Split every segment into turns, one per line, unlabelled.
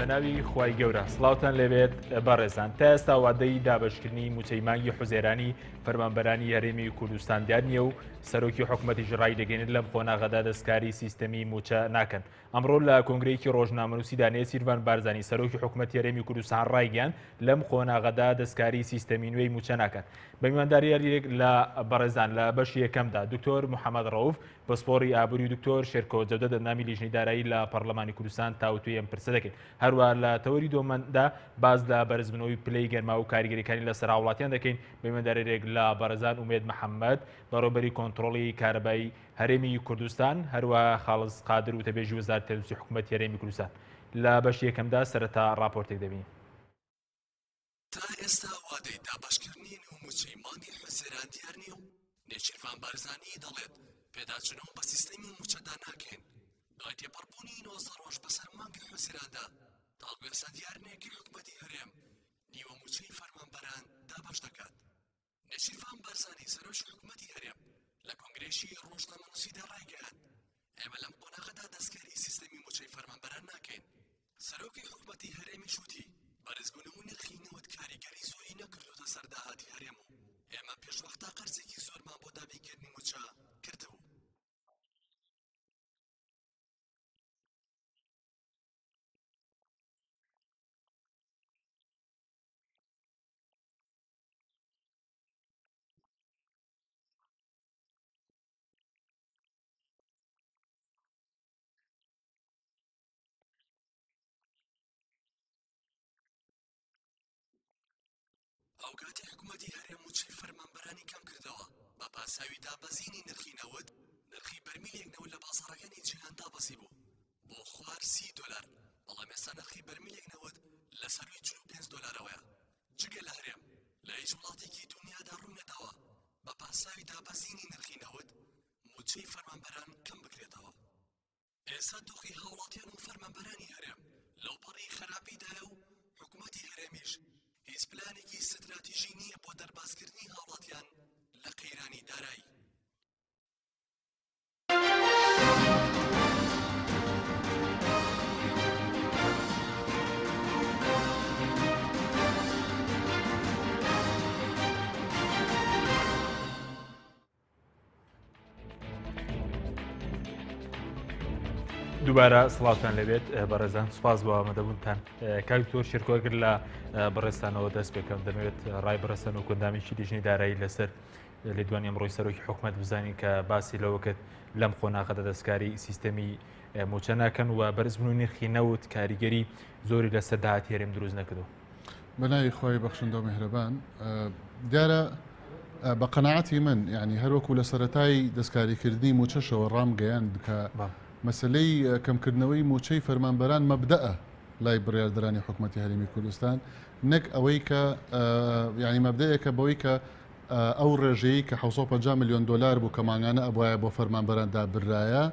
ناوی خوای گەورە سڵاوتان لەبێت بەڕێزان تا ئێستا وادەی دابشکردنی موچەی مانگی حوزێرانی فەرمانبەرانی هەرێمی کوردستان دیار نییە و سەرۆکی حکوومەتیش ڕای دەگەێنێت لەم خۆناغەدا دەستکاری سیستەمی موچە ناکەن. ئەمڕۆ لە کۆنگرەیەکی ڕۆژنامەنووسیدا نێ سیروان بارزانی سەرۆکی حکوومەتی هەرێمی کوردستان ڕایگەیاند لەم خۆناغەدا دەستکاری سیستەمی نوێی موچە ناکەن. بە میوانداری یاریێک لە بەڕێزان لە بەشی یەکەمدا دکتۆر محەممەد ڕەوف پسپۆری ئابووری و دکتۆر شێرکۆ جەودە دەنامی لیژنەی دارایی لە پەرلەمانی کوردستان تاوتوی ئەم پرسە دەکەین. هەروە لە تەوەری دۆمەندا باز لە بەرزبوونەوەی پلەی گەرما و کاریگەریەکانی لەسەر هاوڵاتیان دەکەین. بە میوانداریێک لە بەڕێزان ئومێد محەممەد بەڕێوەبەری کۆنتڕۆڵی کارەبایی هەرێمی کوردستان هەروە خاڵز قادر و تەبێژی وەزارەتی تەندروستی حکوومەتی هەرێمی کوردستان. لە بەشی یەکەمدا سەرەتا ڕاپۆرتێک دەبین.
تا ئێستا وادەی دابشکردنی نووموچەی مانگی حوزێران دیار نییە و نێچیروان بارزانی دەڵێت پێداچنەوە بە سیستەمی موچەدا ناکەین. دوای تێپەڕبوونی 90 ڕۆژ بەسەر مانگی حوزێراندا داڵگوێسە دیارنێکی حکوومەتی هەرێم نیوە موچەی فەرمانبەران دابش دەکات. نێچیروان بارزانی سەرۆکی حکوومەتی هەرێم لە کۆنگرێشی ڕۆژنامەنووسیدا ڕایگەیاند ئێمە لەم قۆناغەدا دەستکاری سیستەمی موچەی فەرمانبەران ناکەین. سەرۆکی حکوومەتی هەرێمیش وتی بەرزبوونەوە نرخی نەوت کاریگەری زۆری نەکردوتە سەر داهاتی هەرێم و ئێمە پێشوەختە قەرزێکی زۆرمان بۆ دابینکردنی موچە کردبوو. ئەو کاتی حکوومەتی هەرێم موچەی فەرمانبەرانی کەم کردەوە بە پاساوی دابەزینی نرخی نەوت. نرخی بەرمیلێک نەوت لە بازاڕەکانی جیهان دابەزی بوو بۆ خوار $30، بەڵام ئێستا نرخی بەرمیلێک نەوت لەسەر $45ەوەیە. جگە لە هەرێم لە هیچ وڵاتێکی دنیادا ڕووی نەداوە بە پاساوی دابەزینی نرخی نەوت موچەی فەرمانبەران کەم بکرێتەوە. ئێستا دۆخی هاوڵاتیان و فەرمانبەرانی هەرێم لەو پەڕی خراپیدایە و حکوومەتی هەرێمیش هیچ پلانێکی ستراتیژی نییە بۆ دەربازکردنی هاوڵاتیان لە قەیرانی دارایی.
دووبارە سڵاوتان لەبێت بەڕێزان سوپاس بۆ ئامادەبوونتان. کاکتۆر شێرکۆگر لە بەڕێستانەوە دەست پێکەم دەمەوێت ڕای بەڕێستان و کۆندامیشی لیژنەی دارایی لەسەر لێدوانی ئەمڕۆی سەرۆکی حکوومەت بزانین کە باسی لەوەکەت لەم خۆناغەدا دەستکاری سیستەمی موچە ناکەن و بەرزبوون و نرخی نەوت کاریگەری زۆری لەسەر داهاتی هەرێم دروست نەکردەوە.
بەناوی خۆی بەخشندە و میهرەبان دیارە بە قەناعەتی من یعنی هەروەکو لە سەرەتای دەستکاریکردنی موچەشەوە ڕامگەیاند کە مەسلەی کەمکردنەوەی موچەی فەرمانبەران مەبدەئە لای بڕیاردەرانی حکوومەتی هەرێمی کوردستان نەک ئەوەی کە یعنی مەبدەیەکە بەوەی کە ئەو ڕێژەیە کە $750 میلیۆن بوو کە ماگانە ئەبوایە بۆ فەرمانبەراندا برایە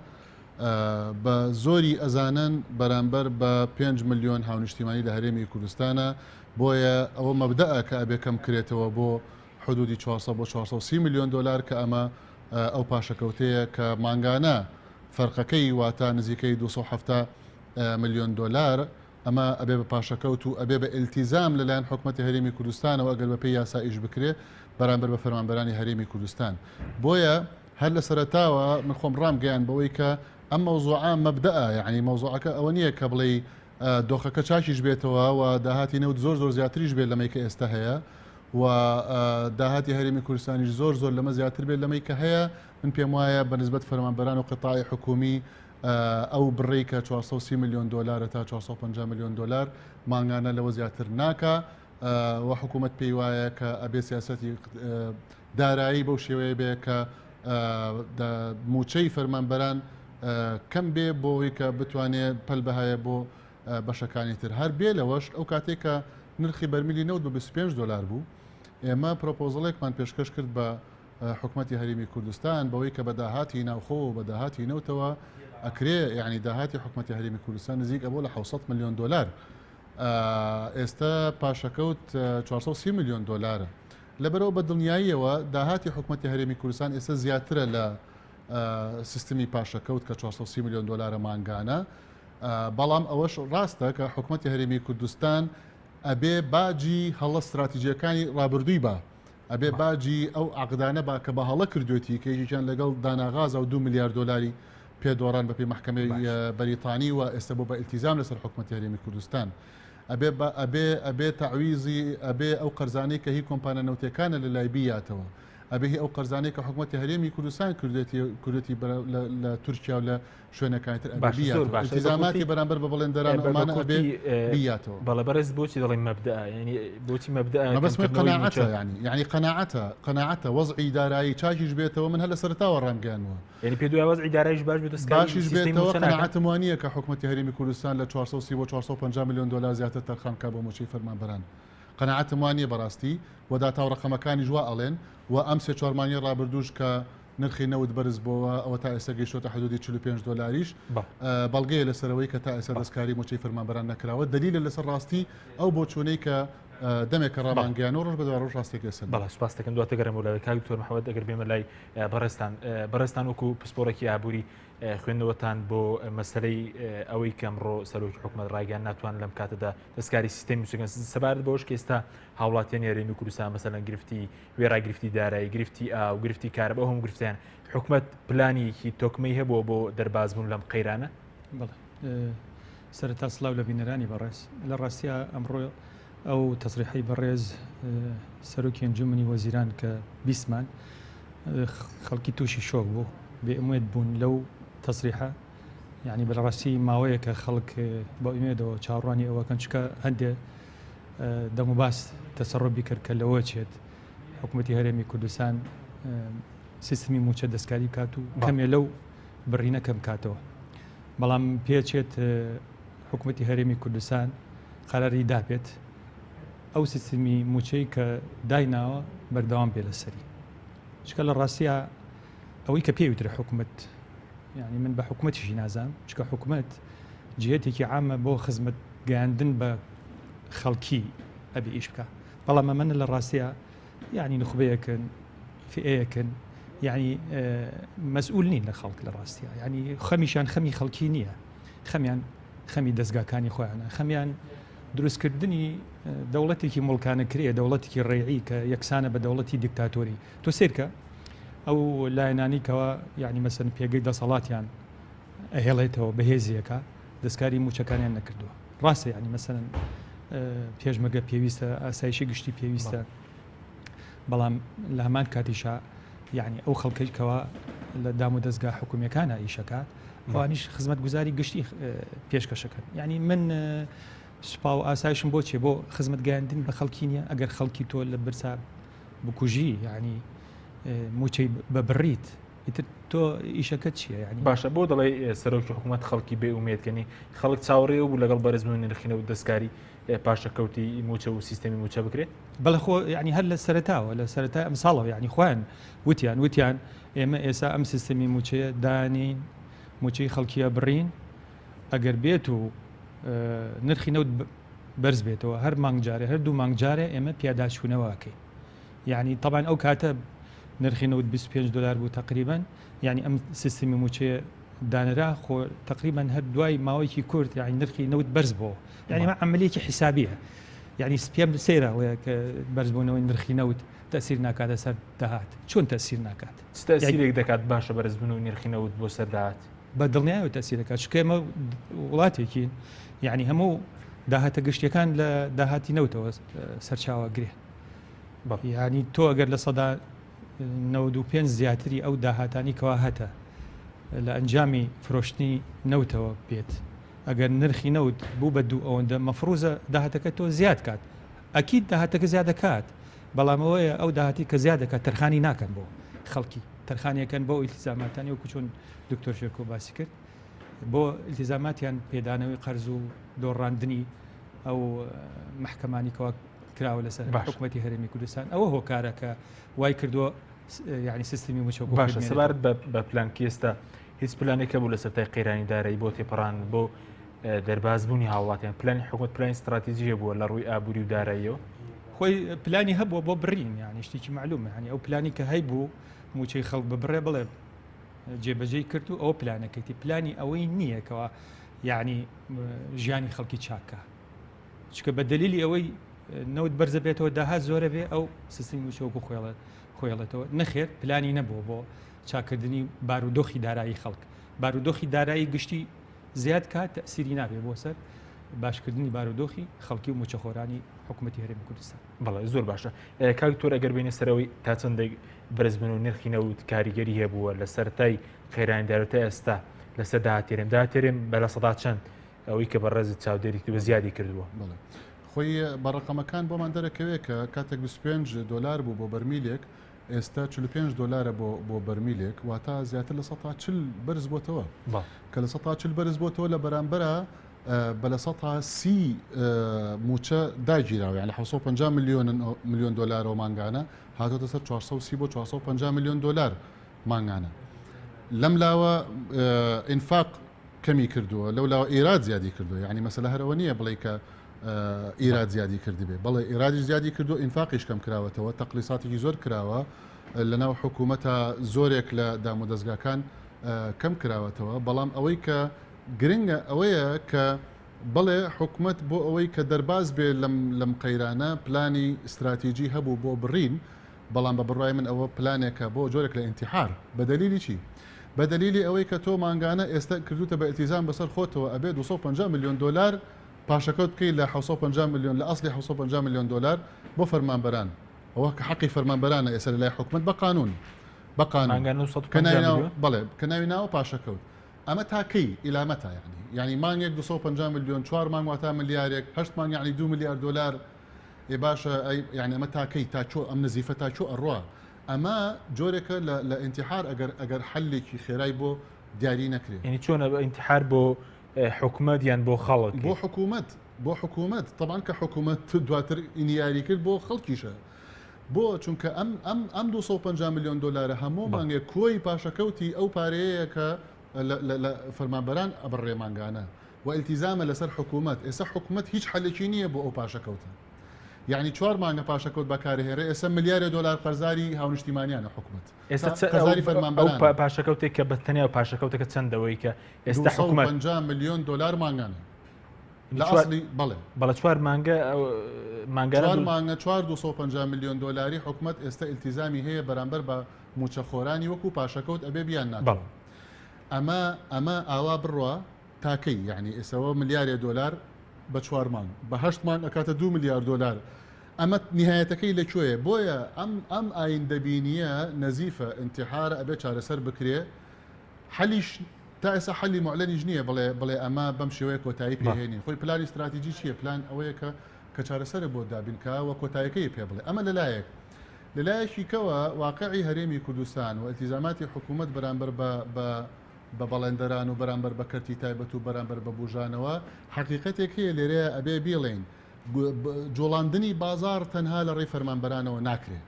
بە زۆری ئەزانن بەرامبەر بە 5 میلیۆن هاونیشتیمانی لە هەرێمی کوردستانە. بۆیە ئەوە مەبدەئە کە ئەبێ کەم کرێتەوە بۆ حدودی 400 بۆ $430 میلیۆن کە ئەمە ئەو پاشەکەوتەیە کە ماگانە فەرقەکەی واتە نزیکەی $270 میلیۆن ئەمە ئەبێ بە پاشەکەوت و ئەبێ بە ئیلتیزام لەلایەن حکوومەتی هەرێمی کوردستانەوە ئەگەر بە پێی یاسا ئیش بکرێ بەرامبەر بە فەرمانبەرانی هەرێمی کوردستان. بۆیە هەر لە سەرەتاوە من خۆم ڕامگەیان بەوەی کە ئەم مەوزوعە مەبدەئە یعنی مەوزوعەکە ئەوە نییە کە بڵێ دۆخەکە چاکیش بێتەوە و داهاتی نەوت زۆر زیاتریش بێت لەمەی کە ئێستا هەیە و داهاتی هەرێمی کوردستانیش زۆر لەمە زیاتر بێت لەمەی کە هەیە. من پێم وایە بەنسبەت فەرمانبەران و قطاعی حکومی ئەو بڕی کە $430 میلیۆن تا $450 میلیۆن ماگانە لەوە زیاتر ناکە و حکوومەت پێی وایە کە ئەبێ سیاسەتی دارایی بەو شێوەیە بێ کە موچەی فەرمانبەران کەم بێ بۆەوەی کە بتوانێت پەل بەهایە بۆ بەشەکانی تر. هەر بێ لەوەش ئەو کاتێک کە نرخی بەرمیلی نەوت بە $25 بوو ئێمە پرۆپۆزڵێکمان پێشکەش کرد بە حکوومەتی هەرێمی کوردستان بەوەی کە بە داهاتی ناوخۆ و بە داهاتی نەوتەوە ئەکرێ یعنی داهاتی حکوومەتی هەرێمی کوردستان نزیک ئەبوو لە $700 میلیۆن. ئێستا پاشەکەوت $430 میلیۆن. لەبەرەوە بە دڵنیاییەوە داهاتی حکوومەتی هەرێمی کوردستان ئێستا زیاترە لە سیستمی پاشەکەوت کە $430 میلیۆن مانگانە بەڵام ئەوەش ڕاستە کە حکوومەتی هەرێمی کوردستان ئەبێ باجی هەڵە استراتیژیەکانی ڕابردووی بە ئەبێ باجی ئەو عقدانە با کە بە هەڵە کردوێتی کەیژیان لەگەڵ داناغاز و 2 میلیارد دلاری پێدۆڕان بەپی محکمەی بەریتانی و ئێستا بۆ بە ئیلتیزام لەسەر حکوومەتی هەرێمی کوردستان ئەبێ تعویزی ئەبێ ئەو قەرزانەی کە هی کۆمپانە نەوتەکانە لە لای بیاتەوە ئەبێ ئەو قەرزانەی کە حکوومەتی هەرێمی کوردستان کردێتی لە تورکیا و لە شوێنەکانی تر ئیلتیزاماتی بەرامبەر بە بڵێندەران ئەمانە ئەبێ بیاتەوە.
بەڵێ بەڕێز بۆچی دەڵێن مەبدە ینی بۆچی مەبدە
بەسمە قەناعەتە یعنی قەناعەتە وەزعی دارایی چاکیش بێتەوە من هەر لە سەرتاوە ڕامگەیانەوە
ینی پێ دوای وەزعی داراییش
باشیش بێتەوە قەناعەتم وانە کە حکوومەتی هەرێمی کوردستان لە 430 بۆ 450 میلیۆن دلار زیاتر تەرخانکە بۆ موچەی فەرمانبەران قەناعەتم وانە بەڕاستی و داتاو ڕقەمەکانی جوا ئەڵێن و ئەم سێ چوارمانی ڕابردووش کە نرخی نەوت بەرز بۆەوە ئەوە تا ئێستا گەیشتۆتە حدودی 45 دلاریش بەڵگەیە لەسەرەوەی کە تا ئێستا دەستکاری موچەی فەرمانبەران نەکراوە دلیلە لەسەر ڕاستی ئەو بۆچوونەی کە دەمێکە ڕامانگەیان و ڕۆژ بەدوای ڕۆژ ڕاستێکی سەر
بەڵێ سوپاس دەکەم دواتە گەرم وڵاوی کاک دکتۆر محەممەد ئەگەر بێمە لای بەڕێستان وەکو پسپۆرەکی ئابووری خوێندنەوەتان بۆ مەسلەی ئەوەی کە ئەمڕۆ سەرۆکی حکوومەت ڕایگەیان ناتوان لەم کاتەدا دەستکاری سیستەمی موچەکان سەبارەت بەوەش کە ئێستا هاوڵاتیانی هەرێمی کوردستان مەسەلەن گرفتی وێڕای گرفتی دارایی گرفتی ئاو گرفتی کارەبە هەموو گرفتیان حکوومەت پلانێکی تۆکمەی هەبووە بۆ دەربازبوون لەم قەیرانە؟
بەڵێ سەرەتا سڵاو لە بینەرانی بەڕێز لە ڕاستیە ئەمڕۆ ئەو تەسریحی بەڕێز سەرۆکی ئەنجومنی وەزیران کە بیستمان خەڵکی تووشی شۆک بوو بێئومێد بوون لەو تەسریحە یعنی بەڕاستی ماوەیە کە خەڵک بە ئومێدەوە چاڕوانی ئەوەکەن چکە هەندێ دەموباس تەسەڕۆبی کرد کە لەوە چێت حکوومەتی هەرێمی کوردستان سیستمی موچە دەستکاری بکات و کەمێ لەو بڕینە کەم کاتەوە بەڵام پێچێت حکوومەتی هەرێمی کوردستان قەراری دابێت ئەو سیستمی موچەی کە دایناوە بەردەوام بێ لەسەری چکە لە ڕاستیە ئەوەی کە پێویترە حکوومەت یعنی من بە حکوومەتیشی نازانم چکە حکوومەت جهێتێکی عامە بۆ خزمەت گەیاندن بە خەڵکی ئەبێ ئیش بکە بەڵام ئەمەنە لە ڕاستیە یعنی نخبەیەکن فئەیەکن یعنی مەسئول نین لە خەڵک لە ڕاستیە یعنی خەمیشان خەمی خەڵکی نییە خەمیان خەمی دەستگاکانی خۆیانە خەمیان دروستکردنی دەوڵەتێکی مڵکانە کرێ دەوڵەتێکی ڕێعی کە یەکسانە بە دەوڵەتی دیکتاتۆری تۆ سیرکە ئەو لایەنانیکەوە یعنی مەسەن پێگەی دەسەڵاتیان ئەهێڵێتەوە بەهێزیەکە دەستکاری موچەکانیان نەکردووە ڕاستە یعنی مەسەن پێشمەگە پێویستە ئاسایشی گشتی پێویستە بەڵام لە هەمان کاتیشە یعنی ئەو خەڵکەیکەوە لە دام و دەستگا حکوومیەکانە ئیشەکات ئەوانیش خزمەت گوزاری گشتی پێشکەشەکەن یعنی من سوپا و ئاسایشم بۆچێ بۆ خزمەت گەیاندن بە خەڵکی نییە ئەگەر خەڵکی تۆ لە برسا بکوژی یعنی موچەی بەبڕیت تۆ ئیشەکە چییە یعنی
باشە بۆ دەڵێ سەرۆکی حکوومەت خەڵکی بێ ئومێدکەنی خەڵک چاوەڕێ و لەگەڵ بەرزبوون نرخینە و دەستکاری پاشەکەوتی موچە و سیستەمی موچە بکرێت
بەڵە خۆ ینی هەر لە سەرتاوە لە سەرتا ئەم ساڵەوە ینی خۆیان وتیان ئێمە ئێستا ئەم سیستەمی موچەیە دانین موچەی خەڵکیە بڕین ئەگەر بێت و نرخی نەوت بەرز بێتەوە هەر مانگجارێ هەر دوو مانگجارێ ئێمە پیاداچوونەوەکەی یعنی طبعاً ئەو کاتە نرخی نەوت 25 دلار بوو تقریبا یعنی ئەم سیستەمی موچەیە دانرا خۆ تقریبا هەر دوای ماوەیەکی کورت یعنی نرخی نەوت بەرز بۆ یعنی مە عملیەکی حسابیە یعنی سپێم سێرە کە بەرزبوونەوەی نرخی نەوت تەسیر ناکاتە سەر داهات چۆن تەسیر ناکات
تەسیرێک دەکات باشە بەرزبوون و نرخی نەوت بۆ سەرداهات
بە دڵنیایەوە تەسیر دەکات چکەمە وڵاتێکی یعنی هەموو داهاتە گشتیەکان لە داهاتی نەوتەوە سەرچاوە گرێ یعنی تۆ ئەگەر لە سەدا 95 زیاتری ئەو داهاتانی کەوا هەتە لە ئەنجامی فرۆشتنی نەوتەوە بێت ئەگەر نرخی نەوت بوو بە دوو ئەوەندە مەفروزە داهاتەکە تۆ زیاد کات ئەکید داهاتەکە زیاد دەکات بەڵامەوەیە ئەو داهاتی کە زیاد دەکات تەرخانی ناکەن بۆ خەڵکی تەرخانیەکەن بۆ ئیلتیزاماتانی وەکو چۆن دکتۆر شێرکۆ باسی کرد بۆ ئیلتیزاماتیان پێدانەوەی قەرز و دۆڕاندنی ئەو محکەمانی کەوا کراوە لەسەر حکوومەتی هەرێمی کوردستان ئەوە هۆکارەکە وای کردووە یعنی سیستمی موچە
باشە سەبارەت بە پلانکی ئێستا هیچ پلانێکە بوو لە سەرای قەیرانی دارایی بۆ تێپەڕان بۆ دەربازبوونی هاوڵاتیان پلانی حکوومەت پلانی استراتیژیە بووە لە ڕووی ئابووری و داراییەوە
خۆی پلانی هەبووە بۆ بڕین یعنی شتێکی معلومە ینی ئەو پلانی کە هەیبوو موچەی خەڵک ببڕێ بڵێ جێبەجێی کرد و ئەو پلانەکەیتی پلانی ئەوەی نییەکەوە یعنی ژیانی خەڵکی چاکە چکە بە دلیلی ئەوەی نەوت بەرزە بێتەوە داها زۆرە بێ ئەو سیستمی وچەوەکو خۆیڵێتەوە نەخێت پلانی نەبوو بۆ چاکردنی بارودۆخی دارایی خەڵک بارودۆخی دارایی گشتی زیاد کات تەسیری نابێ بۆ سەر باشکردنی بارودۆخی خەڵکی و موچەخۆرانی حکوومەتی هەرێمی کوردستان.
بەڵێ زۆر باشە کاکتۆر ئەگەر بینێ سەرەوەی تا چەندێک بەرزبن و نرخی نەوت کاریگەری هەبووە لە سەرەتای خێرانیدارەتە ئێستا لەسەر داهاتێرم بە لە سەدا چەند ئەوەی کە بە ڕێزت چاودێری بە زیادی کردووە.
خۆی بە ڕقەمەکان بۆمان دەرەکەوێت کە کاتێک 25 دلار بوو بۆ بەرمیلێک ئێستا 45 دلارە بۆ بەرمیلێک واتە زیاتر لە 140 بەرز بۆتەوە کە لە 140 بەرز بۆتەوە لە بەرامبەرە بە لە 130 موچە داگیراوە یعنی 750 میلیۆن دلارەوە مانگانە هاتۆتە سەر 430 بۆ 450 میلیۆن دلار مانگانە لەم لاوە ئینفاق کەمی کردووە لەو لاوە ئیراد زیادی کردووە یعنی مەسەلە هەرەوە نییە بڵێ کە ئیراد زیادی کردی بێ بەڵێ ئیرادی زیادی کردو ئینفاقیش کەم کراوەتەوە تەقلیساتێکی زۆر کراوە لەناو حکوومەتە زۆرێک لە دام و دەستگاکان کەم کراوەتەوە بەڵام ئەوەی کە گرنگە ئەوەیە کە بڵێ حکوومەت بۆ ئەوەی کە دەرباز بێ لەم قەیرانە پلانی استراتیژی هەبوو بۆ بڕین بەڵام بە بڕای من ئەوە پلانێکە بۆ جۆرێک لە ئینتیحار بە دلیلی چی؟ بە دلیلی ئەوەی کە تۆ مانگانە ئێستا کردوتە بە ئیلتیزام بەسەر خۆتەوە ئەبێ 250 میلیۆن دلار پاشەکەوت بکەی لە 750 میلیۆن لە ئەسلی 750 میلیۆن دلار بۆ فەرمانبەران ئەوە کە حەقی فەرمانبەرانە ئێستا لە لای حکوومەت بە قانون بەڵێ کە ناوی ناوە پاشەکەوت ئەمە تاکەی ئیلامەتە یعنی مانگێک 250 میلیۆن 4 مانگ واتە ملیارێک 8 مانگ یعنی 2 میلیارد دلار ێ باشە یعنی ئەمە تاکەی تا چۆ ئەم نزیفە تا چۆ ئەڕوا ئەمە جۆرێکە لە ئینتیحار ئەگەر حلێکی خێرای بۆ دیاری نەکرێت
یعنی چۆنە بە ئینتیحار بۆ حکوومەت یان بۆ خەڵک
بۆ حکوومەت طبعاً کە حکوومەت دواتر ئینیاری کرد بۆ خەڵکیشە بۆ چونکە ئەم 250 میلیۆن دلارە هەموو مانگێ کۆی پاشەکەوتی ئەو پارەیە کە لە فەرمانبەران ئەبڕێ مانگانە و ئیلتیزامە لەسەر حکوومەت ئێستا حکوومەت هیچ حەلێکی نییە بۆ ئەو پاشەکەوتە یعنی 4 مانگە پاشەکەوت بەکارهێرە ئێستا ملیارە دلار قەرزاری هاونیشتیمانیانە حکوومەت
ئێستا فەرمانبەران پاشەکەوتێک کە بەتەنیا پاشەکەوتەکە چەندەوەی کە ئێستا حکوومەت
50 میلیۆن دلار مانگانە لە ئەسلی
بەڵێ 4 مانگە
250 میلیۆن دلاری حکوومەت ئێستا ئیلتیزامی هەیە بەرامبەر بە موچەخۆرانی وەکو پاشەکەوت ئەبێ بیان نات ئەمە ئاوا بڕوا تاکەی یعنی ئێسەوە ملیارێ دلار بە 4 مانگ بە 8 مانگ ئەکاتە 2 میلیارد دلار ئەمە نهایەتەکەی لەکوێیە بۆیە ئەم ئایندەبینیە نەزیفە ئینتیحارە ئەبێ چارەسەر بکرێ حەلیش تا ئێستا حەلی معلەنیش نییە بڵێ ئەمە بەم شێوەیە کۆتایی پێهێنین خۆی پلانی استراتیژی چییە پلان ئەوەیە کە چارەسەرە بۆ دابینکەوە کۆتاییەکەی پێ بڵێ ئەمە لەلایەکی کەوە واقعی هەرێمی کوردستان و ئیلتیزاماتی حکوومەت بەرامبەر بە بەڵێندەران و بەرامبەر بە کەرتی تایبەت و بەرامبەر بە بوژانەوە حقیقەتێک هەیە لێرەیە ئەبێ بیڵێن جۆڵاندنی بازار تەنها لە ڕێی فەرمانبەرانەوە ناکرێت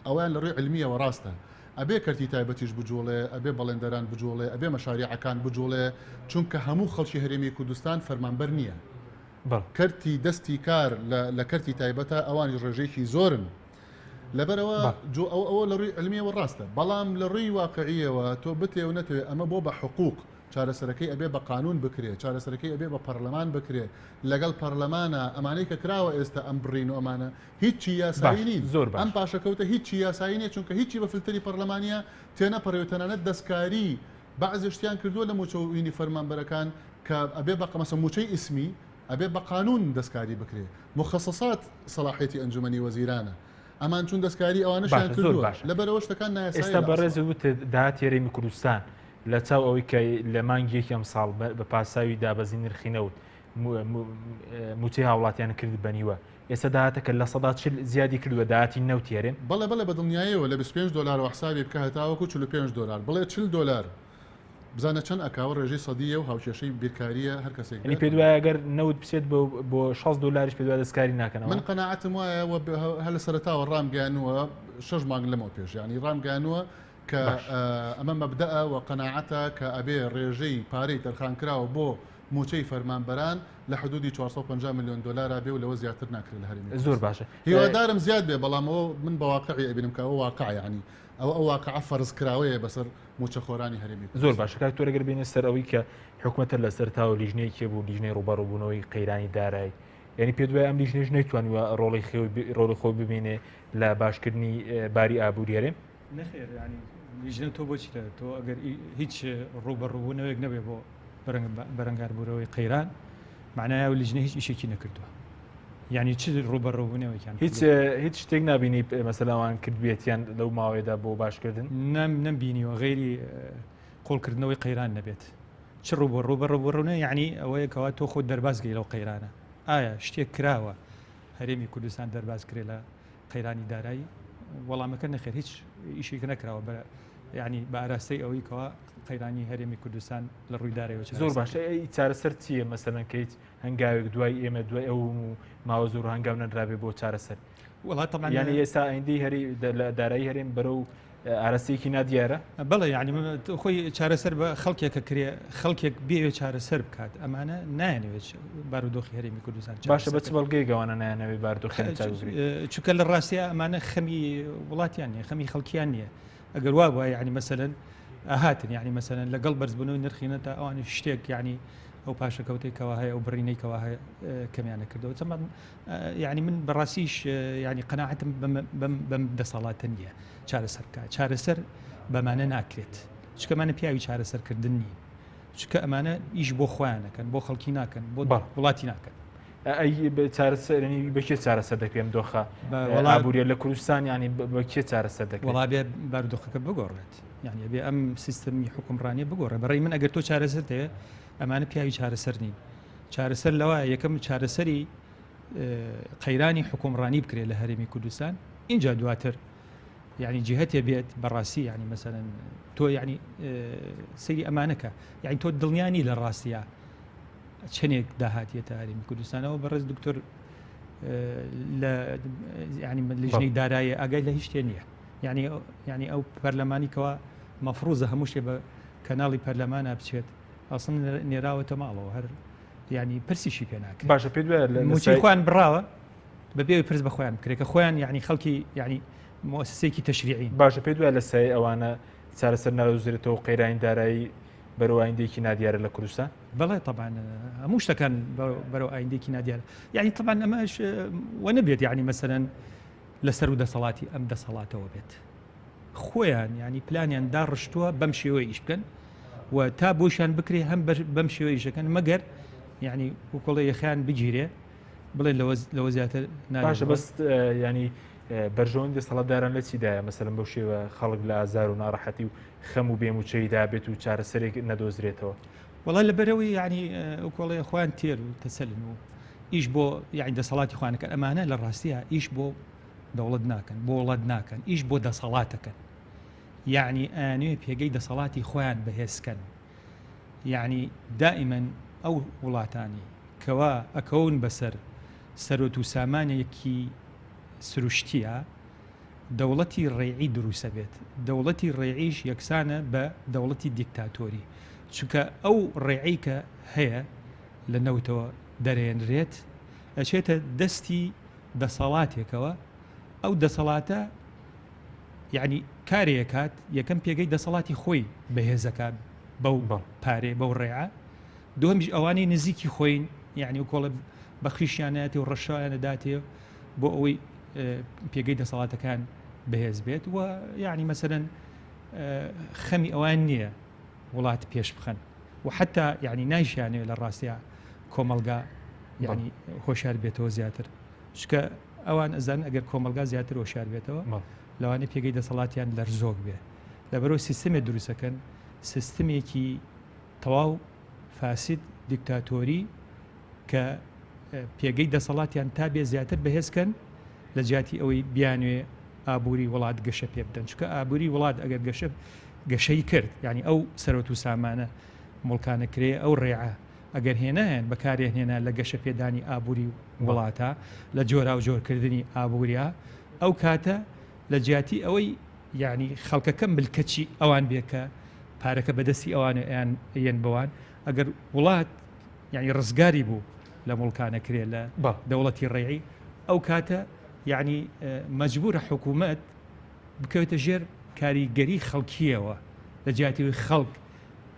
ئەویان لە ڕێی علمیەوە ڕاستە ئەبێ کەرتی تایبەتیش بجوڵێ ئەبێ بەڵێندەران بجوڵێ ئەبێ مەشاریعەکان بجوڵێ چونکە هەموو خەڵکی هەرێمی کوردستان فەرمانبەر نییە کەرتی دەستی کار لە کەرتی تایبەتە ئەوانی ڕێژێکی زۆرن لەبەرەوە ئەوە لە ڕووی علمیەوە ڕاستە بەڵام لە ڕووی واقعیەوە تۆ بتێ و نەتوێ ئەمە بۆ بە حقوق چارەسەرەکەی ئەبێ بە قانون بکرێت چارەسەرەکەی ئەبێ بە پەرلەمان بکرێت لەگەڵ پەرلەمانە ئەمانەی کە کراوە ئێستا ئەم بڕین و ئەمانە هیچی یاسایی نین ئەم پاشەکەوتە هیچی یاسایی نیە چونکە هیچی بە فلتری پەرلەمانیە تێنەپەڕێتەنانەت دەستکاری بەعضی شتیان کردووە لە موچەوینی فەرمانبەرەکان کە ئەبێ بە مەسە موچەی ئیسمی ئەبێ بە قانون دەستکاری بکرێت مخصصات صلاحیەتی ئەنجومەنی وەزیرانە ئەمان چون دەستکاری ئەوانەشیان کردووە لەبەرەوە شتەکان نایاسایی
ئێستا بەڕێز وت داهات هەرێمی کوردستان لە چاو ئەوەی کە لە مانگیەکی ئەم ساڵ بە پاساوی دابەزی نرخینەوت موچەی هاوڵاتیان کرد بەنیوە ئێستا داهاتەکە لە سەدا چل زیادی کردووە داهاتی نەوتێرن
بەڵێ بە دڵنیایەوە لە 25 دلار و حسابی بکە هەتاوەکو 45 دلار بڵێ 40 دلار بزانە چەند ئەکاوە ڕێژەی سەدیە و هاوکێشەی بیرکاریە هەر کەسێک
ئەنی پێ دوایە ئەگەر نەوت بچێت بۆ 6 دلاریش پێ دوای دەستکاری ناکەنەوە
من قەناعەتم وایە هەر لە سەرەتاوە ڕامگەیانوە 6 مانگ لەمەوە پێش ینی ڕامگەیانوە کە ئەمە مەبدەە و قەناعەتە کە ئەبێ ڕێژەی پارەی تەرخانکراوە بۆ موچەی فەرمانبەران لە حدودی 450 میلیۆن دلار بێ و لەوە زیاتر ناکرێت لە هەرێمی
زۆر باشە
هیوادارم زیاد بێ بەڵامەوە من بە واقعی ئەبینم کە ئەو واقع یعنی ئەو واقع فەرز کراوەیە بەسەر موچەخۆرانی هەرێمی
زۆر باشە کاک تۆ ئەگەر بینێ سەر ئەوەی کە حکوومەتە لەسەر تاوە لیژنەی کێبوو لیژنەی ڕوبەڕووبوونەوەی قەیرانی دارایی یعنی پێ دوای ئەم لیژنەش نەیتوانیوە ڕۆڵی خۆی ببینێ لە باشکردنی باری ئابووری هەرێم
نەخێر ینی لیژنە تۆ بۆچی تۆ ئەگەر هیچ ڕوبەڕووبوونەوەیەک نەبێ بۆ بەرەنگاربوورەوەی قەیران معنایە و لیژنە هیچ ئیشێکی نەکردووە یعنی چ ڕوبەڕووبوونەوەیان
هیچ شتێک نبینی مەسەلاوان کردبێتیان لەو ماوەیەدا بۆ باشکردن
نەمبینیوە غێری قۆڵکردنەوەی قەیران نەبێت چ ڕوبەڕووبوونە یعنی ئەوەیەکەوە تۆ خۆت دەربازگەی لەو قەیرانە ئایا شتێک کراوە هەرێمی کوردستان دەرباز کرێ لە قەیرانی دارایی وەڵامەکە نەخێر هیچ ئیشێک نەکراوە بە ینی بە ئاراستەی ئەوەی کەەوە قەیرانی هەرێمی کوردستان لە ڕوویدارەوە
زۆر باشە چارەسەر چییە مەسەرەن کەیت هەنگاوێک دوای ئێمە دوای ئەو ماوە زۆر هەنگاو نەدرابێ بۆ چارەسەر
وڵات
ینی ئێستا ئەیندی هەری دارایی هەرێم بەرەو ئارەستێکی نادیارە
بەڵێ ینی خۆی چارەسەر بە خەڵکێکە کرێ خەڵکێک بێوێ چارەسەر بکات ئەمانە نایەنوێت بارودۆخی هەرێمی کوردستان
باشە بە چ بەڵگەی گەوانە نایەنەوەی بارودۆخی
چونکە لە ڕاستیە ئەمانە خەمی وڵاتیان نیە خەمی خەڵکیان نییە ئەگەر وا بووە ینی مەسەلەن ئاهاتن ینی مەسەلەن لەگەڵ بەرزبوونەوەی نرخینەتە ئەوانی شتێک ینی ئەو پاشەکەوتێکەوە هەیە ئەو بڕینەیەکەوە هەیە کەمیانە کردەوە چەمان ینی من بەڕاستیش ینی قەناعەتم بەم دەسەڵاتە نییە چارەسەر بکە چارەسەر بەمانە ناکرێت چکەمانە پیاوی چارەسەرکردن نین چکە ئەمانە ئیش بۆ خۆیانەکەن بۆ خەڵکی ناکەن بۆ وڵاتی ناکەن
چارەسەرنی بەکێ چارەسەر دەکرێم دۆخە ئابووریە لە کوردستان ینی بە کێ چارەسەر دەکرێت
وڵا بێ بارودۆخەکە بگۆڕێت یعنی بێ ئەم سیستەمی حکومڕانیە بگۆڕێ بەڕێی من ئەگەر تۆ چارەسەر دەیە ئەمانە پیاوی چارەسەر نین چارەسەر لەوە یەکەم چارەسەری قەیرانی حکومڕانی بکرێت لە هەرێمی کوردستان اینجا دواتر یعنی جهتێ بێت بەڕاستی ینی مەسەلەن تۆ ینی سەیری ئەمانەکە یعنی تۆ دڵنیانی لە ڕاستیە چنێک داهاتیەتە هەرێمی کوردستانەوە بەڕێز دکتۆر لە ینی لیژنەی دارایە ئاگای لە هیچ شتێ نییە ینی ئەو پەرلەمانیکەوە مەفروزە هەموو شتێ بە کەناڵی پەرلەمانە بچێت ئەسڵ نێراوەتە ماڵەوە هەر ینی پرسیشی پێ ناکرێت
باشە پێ
موچی خۆیان بڕاوە بەبێ پرس بە خۆیان بکرێت کە خۆیان ینی خەڵکی ینی مؤسسەیەکی تەشریعی
باشە پێ دوای لە سای ئەوانە چارەسەر ناوزرێتەوە قەیرانی دارایی بەرەو ئایندێکی نادیارە لە کوردستان
بەڵێ طبعا هەموو شتەکان بەرەو ئایندێکی نادیارە یعنی طبعا ئەمەش وە نەبێت یعنی مەسەلەن لەسەر و دەسەڵاتی ئەم دەسەڵاتەوە بێت خۆیان ینی پلانیان داڕشتووە بەم شێوە ئیش بکەن و تا بۆشیان بکرێ هەم بەم شێوە ئیشەکەن مەگەر یعنی وکۆڵی یەخیان بگیرێ بڵێن لەوە زیاتر
باشە بەست ینی بەرژەوەن دەسەڵاتداران لە چیدایە مەسەلەن بەو شێوە خەڵک لە ئازار و ناڕەحەتی و خەم و بێموچەیدا بێت و چارەسەرێک نەدۆزرێتەوە
وڵای لەبەرەوەی ینی وکۆڵی خۆیان تێر و تەسەلن و ئیش بۆ یعنی دەسەڵاتی خوانەکەن ئەمانە لە ڕاستیە ئیش بۆ دەوڵەت ناکەن بۆ وڵات ناکەن ئیش بۆ دەسەڵاتەکەن یعنی ئەیانوێ پێگەی دەسەڵاتی خۆیان بەهێزکەن یعنی دائیمەن ئەو وڵاتانی کەوا ئەکەون بەسەر سەرۆت و سامانێکی سروشتیە دەوڵەتی ڕێعی دروسە بێت دەوڵەتی ڕێعیش یەکسانە بە دەوڵەتی دیکتاتۆری چونکە ئەو ڕێعی کە هەیە لە نەوتەوە دەرێنرێت ئەچێتە دەستی دەسەڵاتێکەوە ئەو دەسەڵاتە یعنی کارێکات یەکەم پێگەی دەسەڵاتی خۆی بەهێزەکە بەو پارێ بەو ڕێعە دووەمیش ئەوانەی نزیکی خۆین یعنی وکۆڵە بەخریشیانەتی و ڕەشایانەداتێ بۆ ئەوەی پێگەی دەسەڵاتەکان بەهێز بێت و یعنی مەسەلەن خەمی ئەوان نییە وڵات پێش بخەن و حتا یعنی نایشیانێ لە ڕاستیە کۆمەلگا یعنی هۆشار بێتەوە زیاتر چکە ئەوان ئەزان ئەگەر کۆمەلگا زیاتر هۆشار بێتەوە لەوانەیە پێگەی دەسەڵاتیان لەرزۆک بێ لەبەرەوە سیستەمێک دروستەکەن سیستەمێکی تەواو فاسد دیکتاتۆری کە پێگەی دەسەڵاتیان تا بێ زیاتر بەهێزکەن لە جیاتی ئەوەی بیانوێ ئابووری وڵات گەشە پێ بدەن چکە ئابووری وڵات ئەگەر گەشەی کرد ینی ئەو سەرۆت و سامانە مڵکانە کرێ ئەو ڕێعە ئەگەر هێنایەن بەکارێنهێنا لە گەشە پێدانی ئابووری وڵاتە لە جۆرا و جۆرکردنی ئابووریە ئەو کاتە لە جیاتی ئەوەی یعنی خەڵکەکە ملکەچی ئەوان بێکە پارەکە بەدەستی ئەوانە یان بەوان ئەگەر وڵات يعني ڕزگاری بوو لە مڵکانە کرێ لە دەوڵەتی ڕێعی ئەو کاتە یعنی مەجبورە حکوومەت بکەوێتە ژێر کاریگەری خەڵکیەوە لە جیاتیوی خەڵک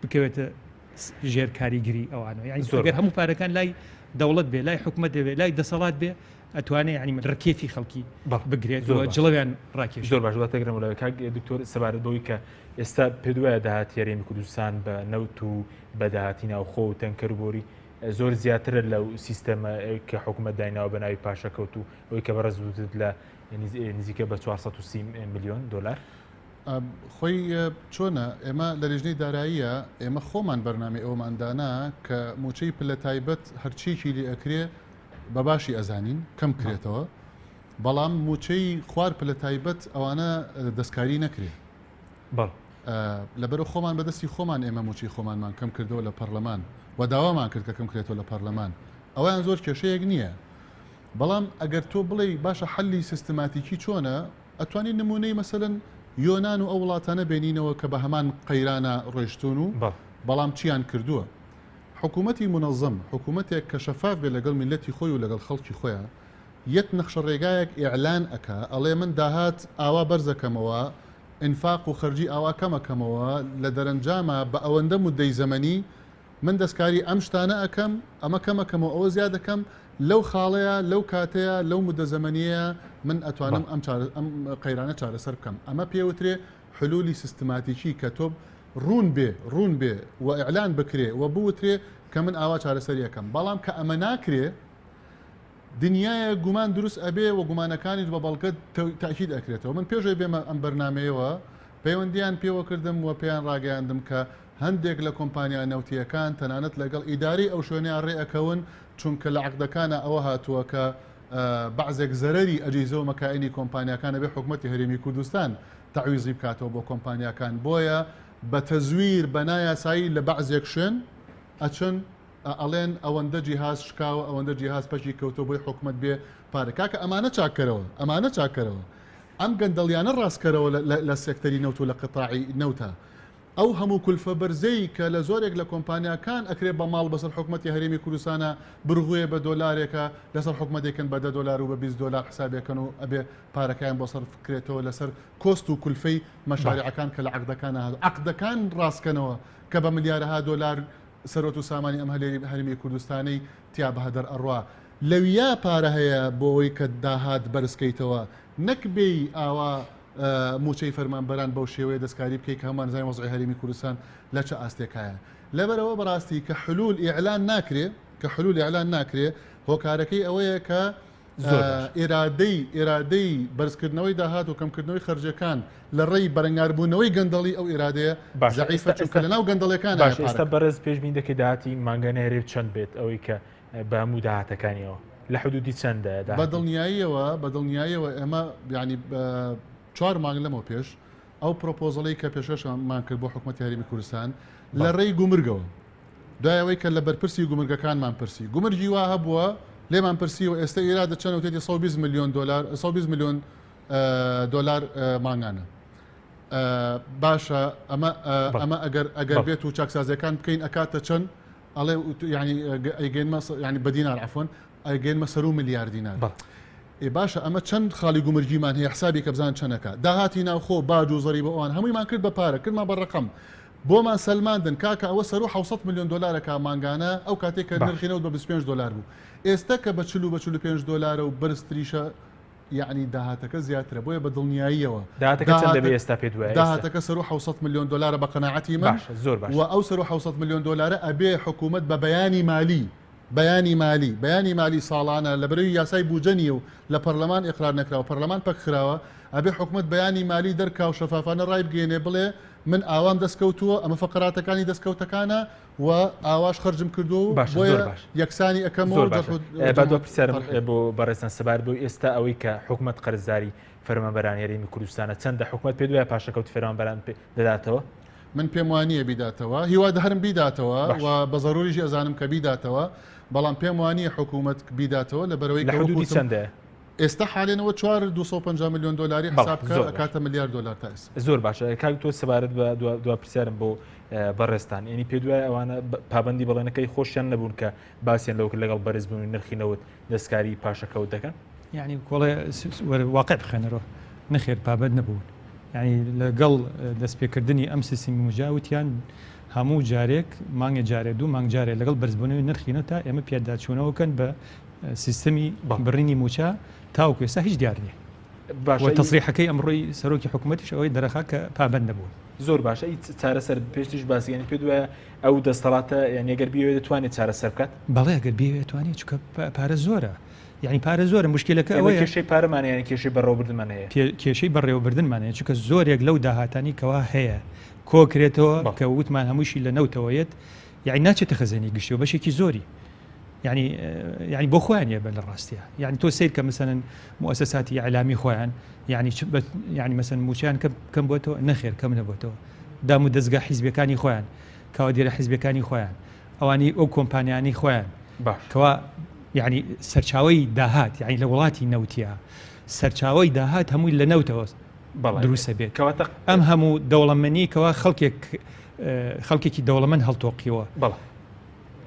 بکەوێتە ژێر کاریگری ئەوانە یعنی زۆرگەر هەموو پارەکان لای دەوڵەت بێ لای حکوومەت دەبێت لای دەسەڵات بێ ئەتوانێت ینی ڕکێفی خەڵکی بگرێت جڵەویان ڕاکێش
زۆر باش تەگرم کاک دکتۆر سەبارەت بەوەی کە ئێستا پێ دوایە داهات یاریێمی کوردستان بە نەوت و بەداهاتی ناوخۆ و تەنکەربۆری زۆر زیاترە لەو سیستەمە کە حکوومەت دایناوە بە ناوی پاشەکەوت و ئەوەی کە بەڕێزوتت لە نزیکە بە 430 میلیۆن دلار
خۆی چۆنە ئێمە لە لێژنەی داراییە ئێمە خۆمان بەرنامەی ئەوماندانە کە موچەی پلە تایبەت هەرچیکی لێ ئەکرێ بە باشی ئەزانین کەم کرێتەوە بەڵام موچەی خوار پلە تایبەت ئەوانە دەستکاری نەکرێ لەبەرە خۆمان بەدەستی خۆمان ئێمە موچی خۆمانمان کەم کردەوە لە پەرلەمان و داوامان کرد کە کەم کرێتەوە لە پەرلەمان ئەویان زۆر کێشەیەک نییە بەڵام ئەگەر تۆ بڵێ باشە حەلی سیستماتیکی چۆنە ئەتوانی نمونەی مەسەلەن یۆنان و ئەو وڵاتانە بینینەوە کە بە هەمان قەیرانە ڕۆیشتون و بەڵام چیان کردووە حکوومەتی منەظەم حکوومەتێک کە شەفاف بێ لەگەڵ میلەتی خۆی و لەگەڵ خەڵکی خۆیان یەک نەخشە ڕێگایەک ئیعلان ئەکا ئەڵێ من داهات ئاوا بەرزەکەمەوە ئینفاق و خەرجی ئاوا کەمەکەمەوە لە دەرەنجامە بە ئەوەندە مودەی زەمەنی من دەستکاری ئەم شتانە ئەەکەم ئەمە کەمەکەمەوە ئەوە زیاد دەکەم لەو خاڵەیە لەو کاتەیە لەو مودە زەمەنیە من ئەتوانم ئەم قەیرانە چارەسەر بکەم ئەمە پێوترێ حلولی سیستماتیکی کە تۆ ڕوون بێ و ئیعلان بکرێ و بوترێ کە من ئاوا چارەسەری یەکەم بەڵام کە ئەمە ناکرێ دنیاە گومان دروست ئەبێ و گومانەکانیش بە بەڵگەت تاکید ئەکرێتەوە من پێشەوەی بێمە ئەم بەرنمەیەوە پەیوەندیان پێوە کردم و پێیان ڕاگەیاندم کە هەندێک لە کۆمپانیا نەوتیەکان تەنانەت لەگەڵ ئیداری ئەو شوێنیان ڕێئەکەون چونکە لە عەقدەکانە ئەوە هاتووە کە بەعزێک زەرەری ئەجیزە و مەکائینی کۆمپانیاکانە بێ حکوومەتی هەرێمی کوردستان تەعویزی بکاتەوە بۆ کۆمپانیاکان بۆیە بە تەزویر بە نایاسایی لە بەعزێک شوێن ئەچن ئەڵێن ئەوەندە جیهاز شکاوە ئەوەندە جیهاز پەشی کەوتۆ بۆی حکوومەت بێ پارەکە کە ئەمانە چاکەرەوە ئەم گەندەڵیانە ڕاستکەرەوە لە سێکتەری نەوت و لە قطاعی نەوتە ئەو هەموو کولفە بەرزەی کە لە زۆرێک لە کۆمپانیاکان ئەکرێ بە ماڵ بەسەر حکوومەتی هەرێمی کوردستانە بڕغوێ بە دۆلارێکە لەسەر حکوومەتێکن بە $10 و بە $20 حسابێکن و ئەبێ پارەکان بۆ سەرف بکرێتەوە لەسەر کۆست و کولفەی مەشاریعەکان کە لە عەقدەکان هاتووە عەقدەکان ڕاستکەنەوە کە بە ملیارەها دۆلار سەرۆت و سامانی ئەم هەرێمی کوردستانی تیا بە هەدەر ئەڕوا لەویا پارە هەیە بۆەوەی کە داهات بەرزکەیتەوە نەکبێ ئاوا موچەی فەرمانبەران بەو شێوەیە دەستکاری بکەی کە هەمان زای وەزعی هەرێمی کوردستان لە چه ئاستێکایە لەبەرەوە بەڕاستی کە حلول ئیعلان ناکرێ هۆکارەکەی ئەوەیە کە ئێرادەی بەرزکردنەوەی داهات و کەمکردنەوەی خەرجەکان لە ڕێی بەرەنگاربوونەوەی گەندەڵی ئەو ئێرادەیە زەعیفە چونکە لەناو گەندەڵەکان
ئێستا بەرز پێشبین دەکەی داهاتی مانگانە هەرێ چەند بێت ئەوەی کە بە هەموو داهاتەکانیەوە لە حدودی چەندە بەدڵنیاییەوە ئێمە ینی
4 مانگ لەمەوە پێش ئەو پرۆپۆزەڵی کە پێشەشمان کرد بۆ حکوومەتی هەرێمی کوردستان لە ڕێی گومرگەوە دوایەوەی کە لە بەرپرسی گومرگەکانمان پرسی گومرگی وا هەبووە لێمان پرسی و ئێستا ئێرادە چەند وتێتی 120 میلیۆن دلار مانگانە باشە ئەمە ئەگەر بێت و چاکسازیەکان بکەین ئەکاتە چەند ئەڵێ ینی بە دینار عەفوەن ئەگەینمە سەر و ملیار دینار باشە ئەمە چەند خاڵی گومرگیمان هەیە حسابی کە بزان چەندەکە داهاتی ناوخۆ باج و زەری بە ئەوان هەموویمان کرد بە پارە کردمان بە ڕقم بۆمان سەلماندن کاکە ئەوە سەر و 700 میلیۆن دلارەکە مانگانە ئەو کاتێک کە نرخینەوە بە $25 بوو ئێستا کە بە $45 و بەرزتریشە یعنی داهاتەکە زیاترە بۆیە بە دڵنیاییەوە داهاتەکە سەر و 700 میلیۆن دلار بە قەناعەتی من و ئەو سەر و 700 میلیۆن دلار ئەبێ حکوومەت بە بەیانی مالی ساڵانە لە بەرەوەی یاسای بوجەنی و لە پەرلەمان ئیقرار نەکراوە پەرلەمان پەکخراوە ئەبێ حکوومەت بەیانی مالی دەرکا و شەفافانە ڕای بگەێنێ بڵێ من ئاوام دەستکەوتووە ئەمە فقراتەکانی دەستکەوتەکانە و ئاواش خەرجم کردو بۆیە یەکسانی ئەەکەمەوە
بۆ بەڕێستان سەبار بۆ ئێستا ئەوەی کە حکوومەت قەرزداری فەرمانبەرانی هەرێمی کوردستانە چەندە حکوومەت پێ دوای پاشەکەوت فەرمانبەران دەداتەوە
من پێم وانییە بیداتەوە هیوا دەهرم بیداتەوە و بە ضروریشی ئەزانم کە بیداتەوە بەڵام پێم وانییە حکوومەت بیداتەوە لە بەرەوەی
لە حدودی چەندە
ئێستا حالێنەوە 450 میلیۆن دلاری حساب
زۆر
بکە کاتە ملیار دلار تا ئێستا.
زۆر باشە کاک تۆ سەبارەت بە دو پرسیارم بۆ بەڕێستان ینی پێ دوای ئەوانە پابندی بەڵێنەکەی خۆشیان نەبوون کە باسییان لەو لەگەڵ بەرزبوونی نرخینەوت دەستکاری پاشەکەوت دەکەن
یعنی کۆڵێ واقع بخێنەرەوە نەخێر پابند نەبوون یعنی لەگەڵ دەستپێکردنی ئەم سیستمی مجاوتیان هەموو جارێک مانگە جارێ دوو مانگ جارێ لەگەڵ بەرزبوونەوەی نرخینە تا ئێمە پێداچوونەوەکەن بە سیستمی بڕینی موچە تاوکو ێستا هیچ دیار نیە تەسریحەکەی ئەمڕۆی سەرۆکی حکوومەتیش ئەوەی دەرەخا کە پابند نەبوون.
زۆر باشە چارەسەر پێشتیش باسییانی پێ دوایە ئەو دەستەڵاتە یانیگەر بیوێ دەتوانێت چارەسەر بکات
بەڵێ ئەگەر بێ توانێت چکە پارە زۆرە یعنی پارە زۆرە مشکلەکە ئەوەیە
کێشەی پارەمانیان کێشەی بەڕێوەبردنمانەیە
کێشەی بەڕێوەبردنمانەیە چکە زۆرێک لەو داهاتانی کەوا هەیە کۆکرێتەوە کە وتمان هەمووشی لە نەوتەوەیەت یعنی ناچێتە خەزێنی گشتی و بەشێکی زۆری يعني بۆ خۆیان بە لە ڕاستیە یعنی تۆ سیر کە مثلەن مؤسساتی ئیعلامی خۆیان يعني مثلا موچیان کەم بۆتەوە نەخێر کەم نەبووتەوە دام و دەستگا حیزبەکانی خۆیان کەوا دیرە حیزبەکانی خۆیان ئەوانی ئەو کۆمپانیانی خۆیان کەوا يعني سەرچاوی داهات يعني لە وڵاتی نەوتیا سەرچاوی داهات هەمووی لە نەوتەوە دروستە بێت ئەم هەموو دەوڵەمەنی کەوا خەڵکێکی دەوڵەمەند هەڵتۆقیەوە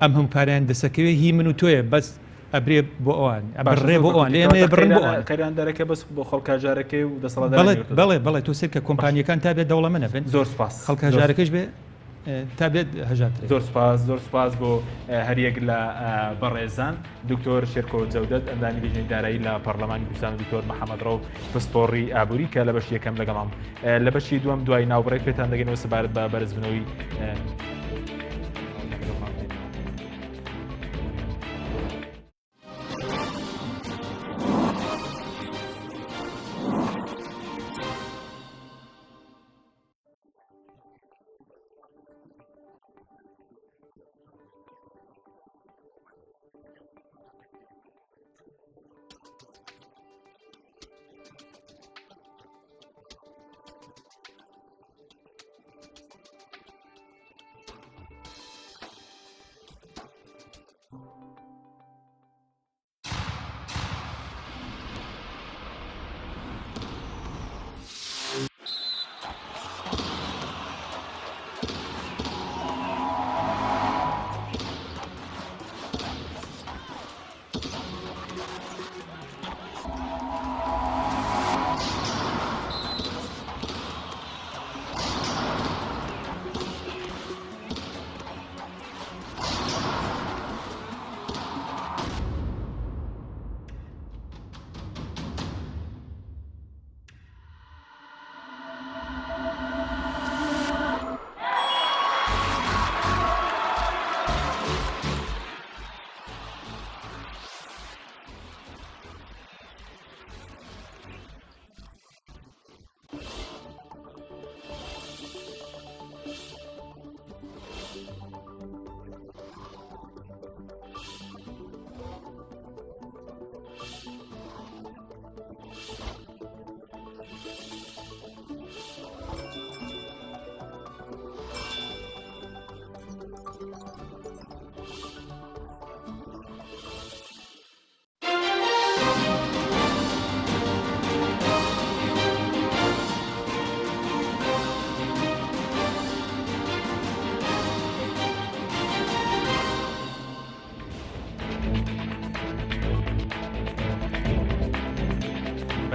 ئەم هەم پاریان دەسەکەوێ هی من و تۆیە بەس ئەبرێ بۆ ئەوان ئەبڕێ بۆ ئەوان لێمە بڕن بۆ ئەوان
کەریان دەرەکە بەس بۆ خەڵکاژارەکەی و دەسەڵات
بەڵێ تۆ سێر کە کۆمپانیەکان تا بێت دەوڵەمەندە بن
زۆر سپاس
خەڵکاژارەکەش بێ تا بێت هەژات
زۆر سپاس بۆ هەریەک لە بەڕێزان دکتۆر شێرکۆ جەودەت ئەندانی بژنەی دارایی لە پەرلەمانی کوردستان دکتۆر محەممەد ڕەو پسپۆڕی ئابووری کە لە بەشی یەکەم لەگەڵام لە بەشی دووەم دوای ناوبڕێک پێتان دەگەنەوە سەبارەت بە بەرزبوونەوەی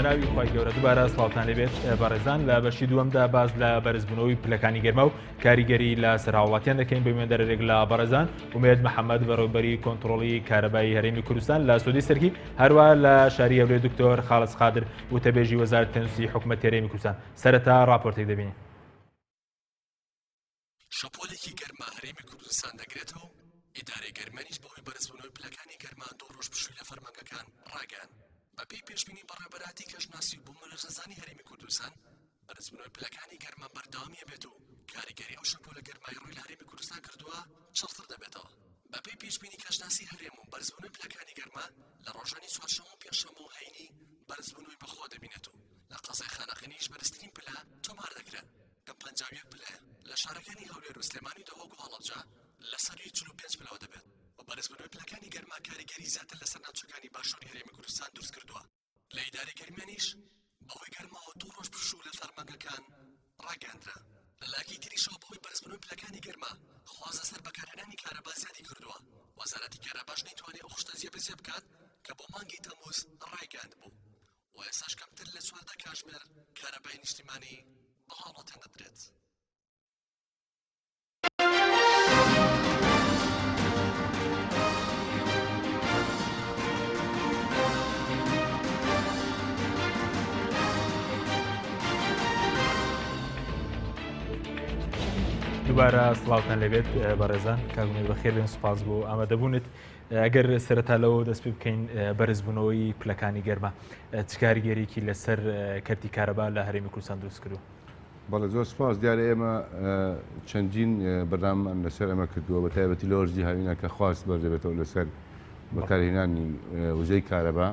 بەناوی خی گەورە دووبارە سڵاوتان لێبێت بەڕێزان لە بەشی دووەمدا باز لە بەرزبوونەوەی پلەکانی گەرمە و کاریگەری لە سەرهاوڵاتیان دەکەین بە وێندەرێک لە بەڕێزان ومێد محەممەد بەڕێوەبەری کۆنتترۆلی کارەبایی هەرێمی کوردستان لە سودی سەرکی هەروە لە شاری هەولێر دکتۆر خاڵس قادر وتەبێژی وەزارەتی تەنووسی حکوومەتی هەرێمی کوردستان سەرەتا راپۆرتێک دەبینین.
شەپۆلێکی گەرما هەرێمی کوردستان دەگرێتەوە ئیدارەی گەرمەنیش بەهۆی بەرزبوونەوەی پلەکانی گەرما دۆ ڕۆژ پشووی لە فەرمانگەکان ڕاگەیاند بەپێی پێشبینی بەڕێبەراتی کەژناسی بوومە لە ڕێزانی هەرێمی کوردستان بەرزبوونەوەی پلەکانی گەرما بەردەوامیە بێت و کاریگەری ئەو شەپۆلە گەرمای ڕووی لە هەرێمی کوردستان کردووە چەڵتر دەبێتەوە بەپێی پێشبینی کەژناسی هەرێم و بەرزبوونەوەی پلەکانی گەرما لە ڕۆژانی چوارشەمە و پێنجشەمە و هەینی بەرزبوونەوەی بەخۆ دەبینێت و لە قەزای خانەقینیش بەرزترین پلە تۆمار دەکرێت کە 51 پلە لە شارەکانی هەولێر و سلێمانی و دەوەک و هەڵەبجە لەسەری 45 پلەوە دەبێت و بەرزبوونەوەی پلەکانی گەرما کاریگەری زیاتر لەسەر ناوچەکانی باشووری هەرێمی کوردستان دروست کردووە لە ئیداری گەرمێنیش بەهۆی گەرماوە دوو ڕۆژ پشوو لە فەرمانگەکان ڕاگەاندرا. لە لاکی تریشەوە بەهۆی بەرزبوونەوەی پلەکانی گەرما خوازە سەر بەکارهێنانی کارەبا زیادی کردووە. وەزارەتی کارەباش نەیتوانێت ئەو خشتە جێبەجێ بکات کە بۆ مانگی تەمووز ڕایگەاند بوو و ئێساش کەمتر لە 4 کاتژمێر کارەبای نیشتیمانی بەهاڵۆ تێنەدرێت.
دووبارە سڵاوتان لەبێت بەڕێزان کاگونێت بەخێر بێن سوپاس بۆ ئامادەبوونت. ئەگەر سەرەتا لەوە دەست پێ بکەین بەرزبوونەوەی پلەکانی گەرما چ کاریگەریەکی لەسەر کەرتی کارەبا لە هەرێمی کوردستان دروست کردو؟
بەڵێ زۆر سپاس. دیارە ئێمە چەندین بەرنامەمان لەسەر ئەمە کردووە بە تایبەتی لە وەرزی هاوینە کە خواست بەردەبێتەوە لەسەر بەکارهێنانی وزەی کارەبا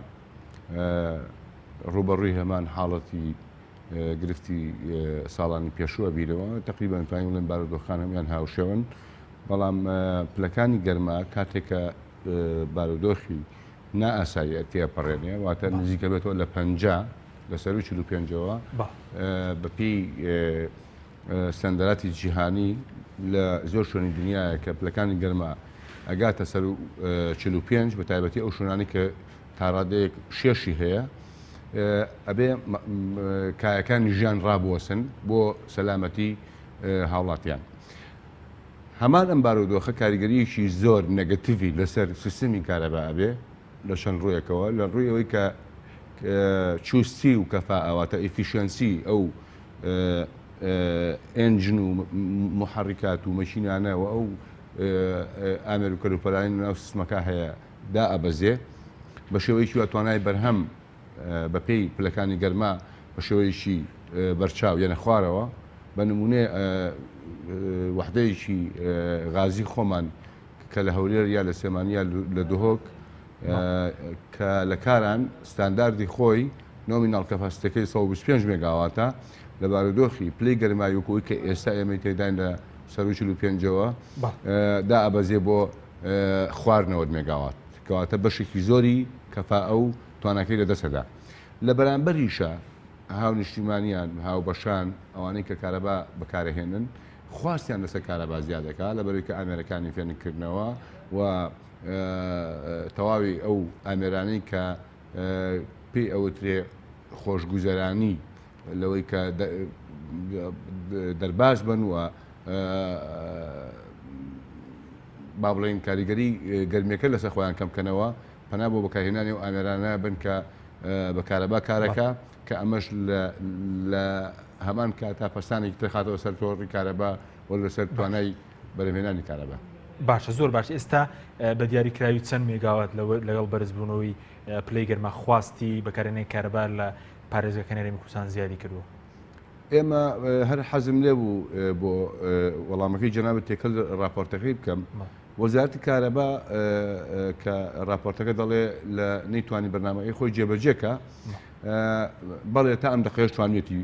ڕوبەڕووی هەمان حاڵەتی گرفتی ساڵانی پێشووە بیرەوە تقریبان توانین بڵێن بارودۆخان هەمیان هاوشێون. بەڵام پلەکانی گەرما کاتێکە بارودۆخی نائاسایی تێپەڕێنێ واتە نزیکە بێتەوە لە 50 لەسەر 45ەوە بەپێی سەندەراتی جیهانی لە زۆر شوێنی دنیاە کە پلەکانی گەرما ئەگاتە سەر 45 بە تایبەتی ئەو شوێنانی کە تاڕادەیەک شێشی هەیە ئەبێ کایەکانی ژیان ڕابوەسن بۆ سەلامەتی هاوڵاتیان. هەمان ئەم بارودۆخە کاریگەریەکی زۆر نەگەتیڤی لەسەر سیستەمی کارەبا ئەبێ لە چەند ڕوویەکەوە لە ڕووی ئەوەی کە چوستی و کەفاءەواتە ئیفیشنسی ئەو ئێنجن و محرکات و مەشینانەوە ئەو ئامێر و کەلوپەرانی ناو سیستمەکە هەیە دا ئەبەزێ بە شێوەیەکی توانای بەرهەم بەپێی پلەکانی گەرما بە شێوەیەکی بەرچاو یانە خوارەوە بە نمونێ وحدەیەکی غازی خۆمان کە لە هەولێر یا لە سێمانیا لە دهۆک کە لە کاران ستانداردی خۆی نۆمیناڵ کەپاسیتەکەی 125 مێگاواتە لە بارودۆخی پلەی گەرمایوکەوەی کە ئێستا ئێمە تێداین لە 45ەوە دا ئەبەزێ بۆ خواردنەوە مێگاوات کەواتە بەشێکی زۆری کەفاءە و توانەکەی لە دەسەدا. لە بەرامبەریشە هاو نیشتیمانیان هاو بەشان ئەوانەی کە کارەبا بەکارەهێنن خواستیان لەسەر کارەبا زیادەکە لەبەرەوەی کە ئامێرەکانی فێنکردنەوە و تەواوی ئەو ئامێرانەی کە پێی ئەوترێ خۆشگوزەرانی لەوەی کە دەرباز بن و با بڵێن کاریگەری گەرمیەکە لەسەر خۆیان کەمکەنەوە پەنا بۆ بەکارهێنانی و ئامێرانە بن کە بە کارەبا کارەکە کە ئەمەش لە هەمان کاتا پەستانێکی ترخاتەوە سەر تۆڕی کارەبا و لەسەر توانای بەرهێنانی کارەبا.
باشە زۆر باش. ئێستا بە دیاریکراوی چەند مێگاوات لەگەڵ بەرزبوونەوەی پلەی گەرما خواستی بەکارهێنانی کارەبا لە پارێزگاکانی هەرێمی کوردستان زیادی کردووە؟
ئێمە هەر حەزم لێ بوو بۆ وەڵامەکەی جەنابەت تێکەڵ راپۆرتەکەی بکەم. وەزارەتی کارەبا کە راپۆرتەکە دەڵێ لە نەیتوانی بەرنامەی خۆی جێبەجێکە بەڵێ تا ئەم دقەیەش توانێتی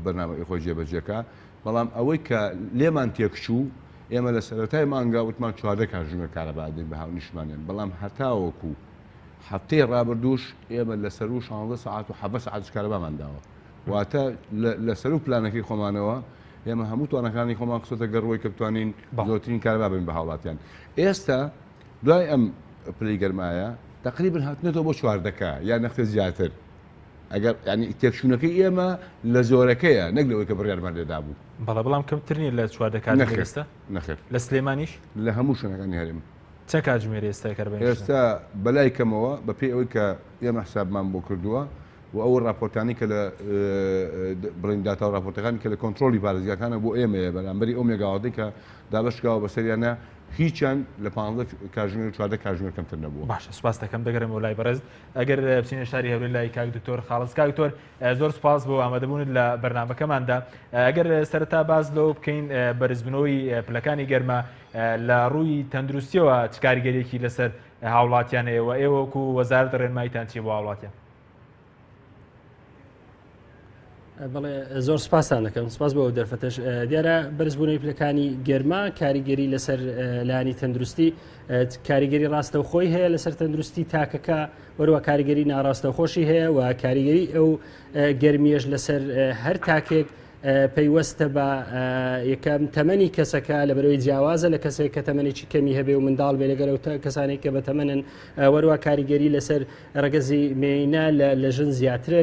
بەرنامەی خۆی جێبەجێکە، بەڵام ئەوەی کە لێمان تێکچوو ئێمە لە سەرەتای مانگا وتمان 4 کاتژمێر کارەبا دێن بە هاو نیشتمانیان، بەڵام هەتاوەکو هەفتەی ڕابردووش ئێمە لە سەر و 16 ساعت و 7 ساعت کارەبامان داوە. واتە لە سەر و پلانەکەی خۆمانەوە ئێمە هەموو توانەکانی خۆمان قسۆتە گەڕەوەی کە بتوانین زۆرترین کارەبا بین بە هاوڵاتیان. ئێستا دوای ئەم پلەی گەرمایە تقریبن هاتنێتەوە بۆ 4 یا نەختە زیاتر. ئەگەر ینی تێکچوونەکەی ئێمە لە زۆرەکەیە نەک لەوەی کە بڕیارمان لێدا بوو.
بەڵام کەمتر نیە لە 4 کاتژمێر ئێستا؟
نەخێر.
لە سلێمانیش
لە هەموو شوێنەکانی هەرێم
چەند کاتژمێر ئێستا کارەبا؟
ئێستا بەلای کەمەوە بەپێی ئەوەی کە ئێمە حسابمان بۆ کردووە و ئەو راپۆرتانی کە لە بڕین داتا و راپۆرتەکانی کە لە کۆنتترۆلی پارێزگاکانە بۆ ئێمەیە بەرامبەری ئەو مێگاواتەی کە دابشکاوە بەسەریانە هیچیان لە 15 کاتژمێر و 4 کاتژمێر کەمتر نەبووە.
باشە سوپاس دەکەم دەگەرم لای بەڕێز. ئەگەر بچینە شاری هەولێر لای کاک دکتۆر خاڵس. کاک دکتۆر زۆر سوپاس بۆ ئامادەبوونت لە بەرنامەکەماندا. ئەگەر سەرەتا باز لەوە بکەین بەرزبوونەوەی پلەکانی گەرما لە ڕووی تەندروستیەوە چ کاریگەریەکی لەسەر هاوڵاتیان ئێوە ئێوەکو وەزارەت ڕێنماییتان چیە بۆ هاوڵاتیان؟
بەڵێ زۆر سپاسان دەکەم سپاس بۆ دەرفەتەش دیارە بەرزبوونەوەی پلەکانی گەرما کاریگەری لەسەر لایانی تەندروستی کاریگەری ڕاستەوخۆی هەیە لەسەر تەندروستی تاکەکە وەروە کاریگەری ناڕاستەوخۆشی هەیە و کاریگەری ئەو گەرمیەش لەسەر هەر تاکێک پەیوەستە بە یەکەم تەمەنی کەسەکە لە بەرەوەی جیاوازە لە کەسێک کە تەمەنێکی کەمی هەبێ و منداڵ بێ لەگەرەوە کەسانێک کە بە تەمەنن وەروە کاریگەری لەسەر ڕەگەزی مێینە لە ژن زیاترە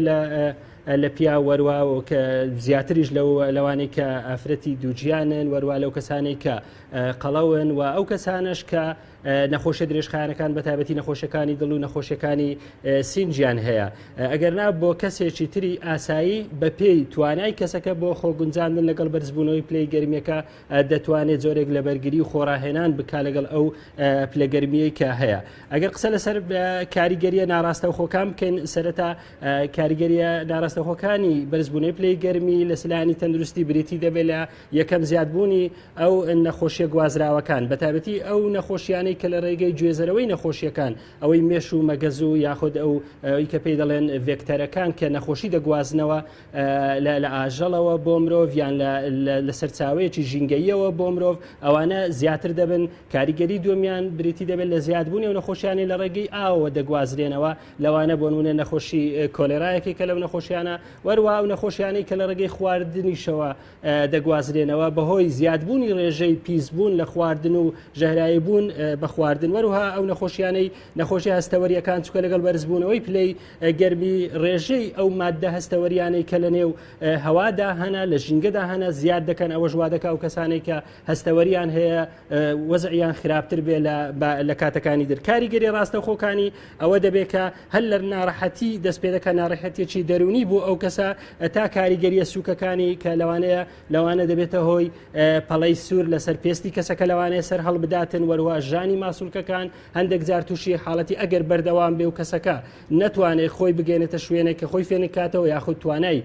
لە پیا وەروە و کە زیاتریش لەوانەی کە ئافرەتی دووجیانن وەروە لەو کەسانەی کە قەڵەون و ئەو کەسانش کە نەخۆشە درێژخانەکان بە تایبەتی نەخۆشیەکانی دڵ و نەخۆشیەکانی سینجیان هەیە ئەگەرنا بۆ کەسێکی تری ئاسایی بە پێی توانای کەسەکە بۆ خۆگونجاندن لەگەڵ بەرزبوونەوەی پلەی گەرمیەکە دەتوانێت زۆرێک لە بەرگری و خۆڕاهێنان بکا لەگەڵ ئەو پلەگەرمیەی کە هەیە ئەگەر قسە لەسەر کاریگەریە ناڕاستەوخۆکان بکەین سەرەتا کاریگەریە ناڕاستەوخۆکانی بەرزبوونەی پلەی گەرمی لە سلانی تەندروستی بریتی دەبێت لە یەکەم زیادبوونی ئەو نەخۆشیە گوازراوەکان بە تایبەتی ئەو نەخۆشیانەی کە لە ڕێگەی گوێزەرەوەی نەخۆشیەکان ئەوەی مێش و مەگەز و یاخود ئەو کە پێی دەڵێن ڤێکتەرەکان کە نەخۆشی دەگوازنەوە لە ئاژەڵەوە بۆ مرۆڤ یان لە سەرچاوەیەکی ژینگەییەوە بۆ مرۆڤ ئەوانە زیاتر دەبن کاریگەری دومیان بریتی دەبێت لە زیادبوونی و نەخۆشیانی لە ڕێگەی ئاوە دەگوازرێنەوە لەوانە بۆ نمونە نەخۆشی کۆلێرایەکی کە لەو نەخۆشیانە وەروە ئەو نەخۆشیانەی کە لە ڕێگەی خواردنیشەوە دەگوازرێنەوە بەهۆی زیادبوونی ڕێژەی پیسبوون لە خواردن و ژەهرایی بوون بە خواردن وەروها ئەو نەخۆشیانەی نەخۆشی هەستەوەریەکان چکە لەگەڵ بەرزبوونەوەی پلەی گەرمی ڕێژەی ئەو مادە هەستەوەریانەی کە لە نێو هەوادا هەنا لە ژینگەدا هەنا زیاد دەکەن ئەوە ژوا دەکا و کەسانێک کە هەستەوەریان هەیە وەزعیان خراپتر بێ لە کاتەکانی در کاریگەری ڕاستەوخۆکانی ئەوە دەبێت کە هەر لە ناڕەحەتی دەست پێ دەکە ناڕەحەتێکی دەرونی بوو ئەو کەسە تا کاریگەریە سووکەکانی کە لەوانە دەبێتە هۆی پەڵەی سوور لەسەر پێستی کەسەکە لەوانەیە سەر هەڵبداتن وەروە ژانی ماسوولکەکان هەندێک جار تووشی حاڵەتی ئەگەر بەردەوام بێ و کەسەکە نەتوانێت خۆی بگەێنێتە شوێنێک کە خۆی فێنی کاتەوە یاخود توانای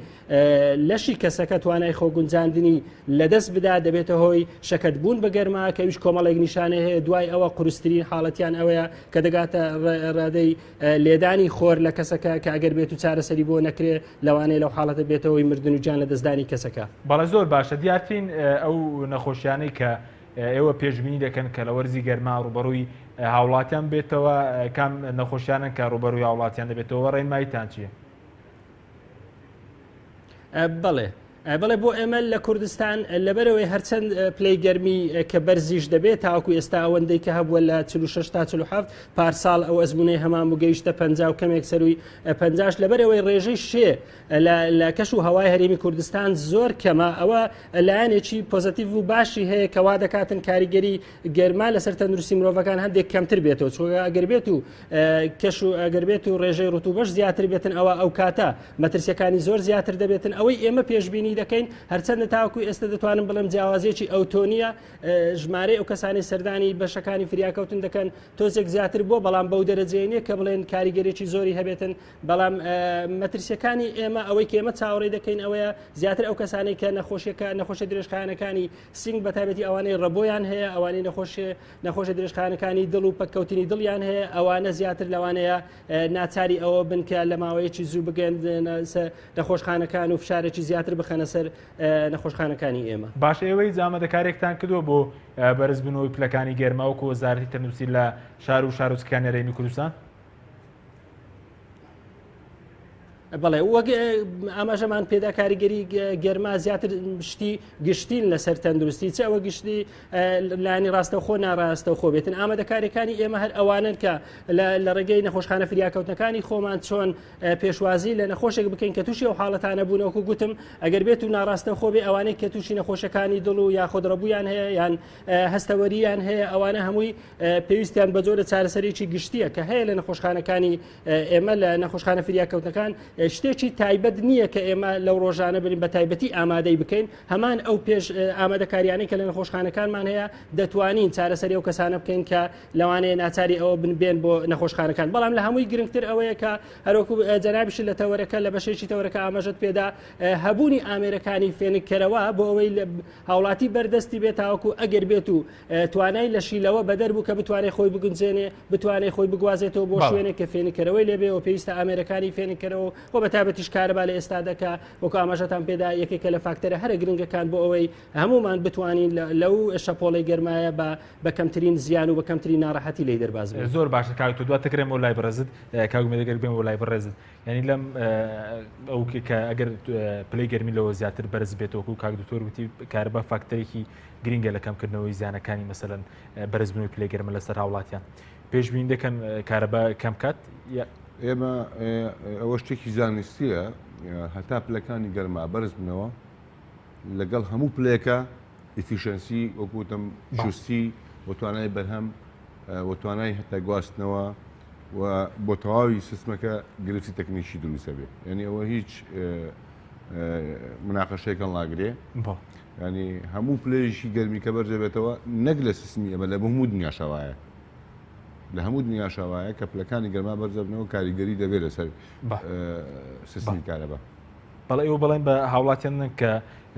لەشی کەسەکە توانای خۆگونجاندنی لەدەست بدا دەبێتە هۆی شەکەت بوون بە گەرما کە ویش کۆمەڵێک نیشانە هەیە دوای ئەوە قورسترین حاڵەتیان ئەوەیە کە دەگاتە ڕادەی لێدانی خۆر لە کەسەکە کە ئەگەر بێت و چارەسەری بۆ نەکرێ لەوانەیە لەو حاڵەتە بێتەوەی مردن و جان لە دەستدانی کەسەکە
بەڵێ زۆر باشە دیارترین ئەو نەخۆشیانەی کە ئێوە پێشبینی دەکەن کە لە وەرزی گەرما ڕوبەڕووی هاوڵاتیان بێتەوە کام نەخۆشیانن کە ڕوبەڕووی هاوڵاتیان دەبێتەوە ڕێنمایتان چییە؟
بەڵێ بۆ ئێمە لە کوردستان لەبەرەوەی هەرچەند پلەی گەرمی کە بەرزیش دەبێت تاوەکو ئێستا ئەوەندەی کە هەبووە لە 46 تا 47 پارساڵ ئەو ئەزمونەی هەمان و گەیشتە 50 و کەمێک سەروی 50 لەبەرەوەی ڕێژەی شێ لە کەش و هەوای هەرێمی کوردستان زۆر کەمە ئەوە لایەنێکی پۆزتیڤ و باشی هەیە کەوا دەکاتن کاریگەری گەرما لەسەر تەندروستی مرۆڤەکان هەندێک کەمتر بێتەوە چۆگە ئەگەر بێت و کەش و ئەگەر بێت و ڕێژەی ڕوتوبەش زیاتر بێتن ئەو کاتە مەترسیەکانی زۆر زیاتر دەبێتن ئەوەی ئێمە پێشبینی دەکەین هەرچەندە تاوەکو ئێستا دەتوانم بڵم جیاوازیەکی ئەوتۆنیە ژمارەی ئەو کەسانی سەردانی بەشەکانی فریاکەوتن دەکەن تۆزێک زیاتر بۆ بەڵام بەو دەرەجەیە کە بڵێن کاریگەرێکی زۆری هەبێتن بەڵام مەترسیەکانی ئێمە ئەوەی کە ئێمە چاوەڕێی دەکەین ئەوەیە زیاتر ئەو کەسانی کە نەخۆشە درێژخانەکانی سنگ بە تایبەتی ئەوانەی ڕەبۆیان هەیە ئەوانەی نەخۆشە درێژخانەکانی دڵ و پەککەوتنی دڵیان هەیە ئەوانە زیاتر لەوانەیە ناچاری ئەوە بن کە لە ماوەیەکی زوو بگەن نەخۆشخانەکان و فشارێکی زیاتر بخەنە سەر نەخۆشخانەکانی ئێمە
باش ئێوەی زامەدەکارێکتان کردووە بۆ بەرزبوونەوەی پلەکانی گەرما وەکو وەزارەتی تەندروستی لە شار و شارۆچکانی هەرێمی کوردستان
بەڵێ وەک ئاماژەمان پێدا کاریگەری گەرما زیاتر شتی گشتین لەسەر تەندروستی چ ئەوە گشتی لانی ڕاستەوخۆ ناڕاستەوخۆ بێتن ئامادەکاریەکانی ئێمە هەر ئەوانن کە لە ڕێگەی نەخۆشخانە فریاکەوتنەکانی خۆمان چۆن پێشوازی لە نەخۆشێک بکەین کە تووشی ئەو حاڵەتانە بوونەوەکو گوتم ئەگەر بێت و ناڕاستەوخۆ بێ ئەوانەی کە تووشی نەخۆشەکانی دڵ و یاخۆ ڕەبوویان هەیە یان هەستەوەریان هەیە ئەوانە هەمووی پێویستیان بە جۆرە چارەسەرێکی گشتیە کە هەیە لە نەخۆشخانەکانی ئێمە لە نەخۆشخانە فریاکەوتنەکان شتێکی تایبەت نییە کە ئێمە لەو ڕۆژانە برین بە تایبەتی ئامادەی بکەین هەمان ئەو پێش ئامادەکاریانەی کە لە نەخۆشخانەکانمان هەیە دەتوانین چارەسەری ئەو کەسانە بکەین کە لەوانەیە ناچاری ئەوە بنبێن بۆ نەخۆشخانەکان بەڵام لە هەمووی گرنگتر ئەوەیە کە هەروەکو جەنابیش لە تەوەرەکە لە بەشێکی تەوەرەکە ئاماژەت پێدا هەبوونی ئامێرەکانی فێنکەرەوە بۆ ئەوەی هاوڵاتی بەردەستی بێت تاوەکو ئەگەر بێت و توانای لەشیلەوە بەدەربوو کە بتوانێت خۆی بگونجێنێ بتوانێت خۆی بگوازێتەوە بۆ شوێنێک کە فێنکەرەوەی لێبێ و پێویستە ئامێرەکانی فێنکەرەوە و بە تایبەتیش کارەبا لە ئێستا دەکا وەکو ئاماژەتان پێدا یەکێکە لە فاکتەرە هەرە گرنگەکان بۆ ئەوەی هەمومان بتوانین لەو شەپۆڵی گەرمایە بە کەمترین زیان و بە کەمترین ناڕەحەتی لی دەرباز بێت.
زۆر باشە کاک تو دوات تکرێم و لای بڕێزت کاگومێدەگەر بێم و لای بڕێزت ینی لەم ئەو کە ئەگەر پلەی گەرمی لەوە زیاتر بەرز بێتەوەکو کاک دکتۆر وتی کارەبا فاکتەرێکی گرنگە لە کەمکردنەوەی زیانەکانی مەسەلەن بەرزبوونی پلەی گەرمە لەسەر هاوڵاتیان پێشبین دەکەن کارەبا کەم کات
ئێمە ئەوە شتێکی زانستیە هەتا پلەکانی گەرما بەرز بنەوە لەگەڵ هەموو پلەیەکە ئیفیشنسی وەکوتم جوستی وتوانای بەرهەم وتوانای هەتا گواستنەوە و بۆ تەواوی سیستمەکە گرفتی تەکنیکی دروستە بێت یعنی ئەوە هیچ مناقەشەیەکەن لاگرێ ینی هەموو پلێژی گەرمی کە بەرجەبێتەوە نەک لە سیستمی ئەمە لە هەموو دنیاشەوایە لە هەموو دنیاشەوایە کە پلەکانی گەرما بەرزەبنەوە کاریگەری دەبێت لەسەر سیستمی کارەبا
بەڵێ ئەو بڵێن بە هاوڵاتیان کە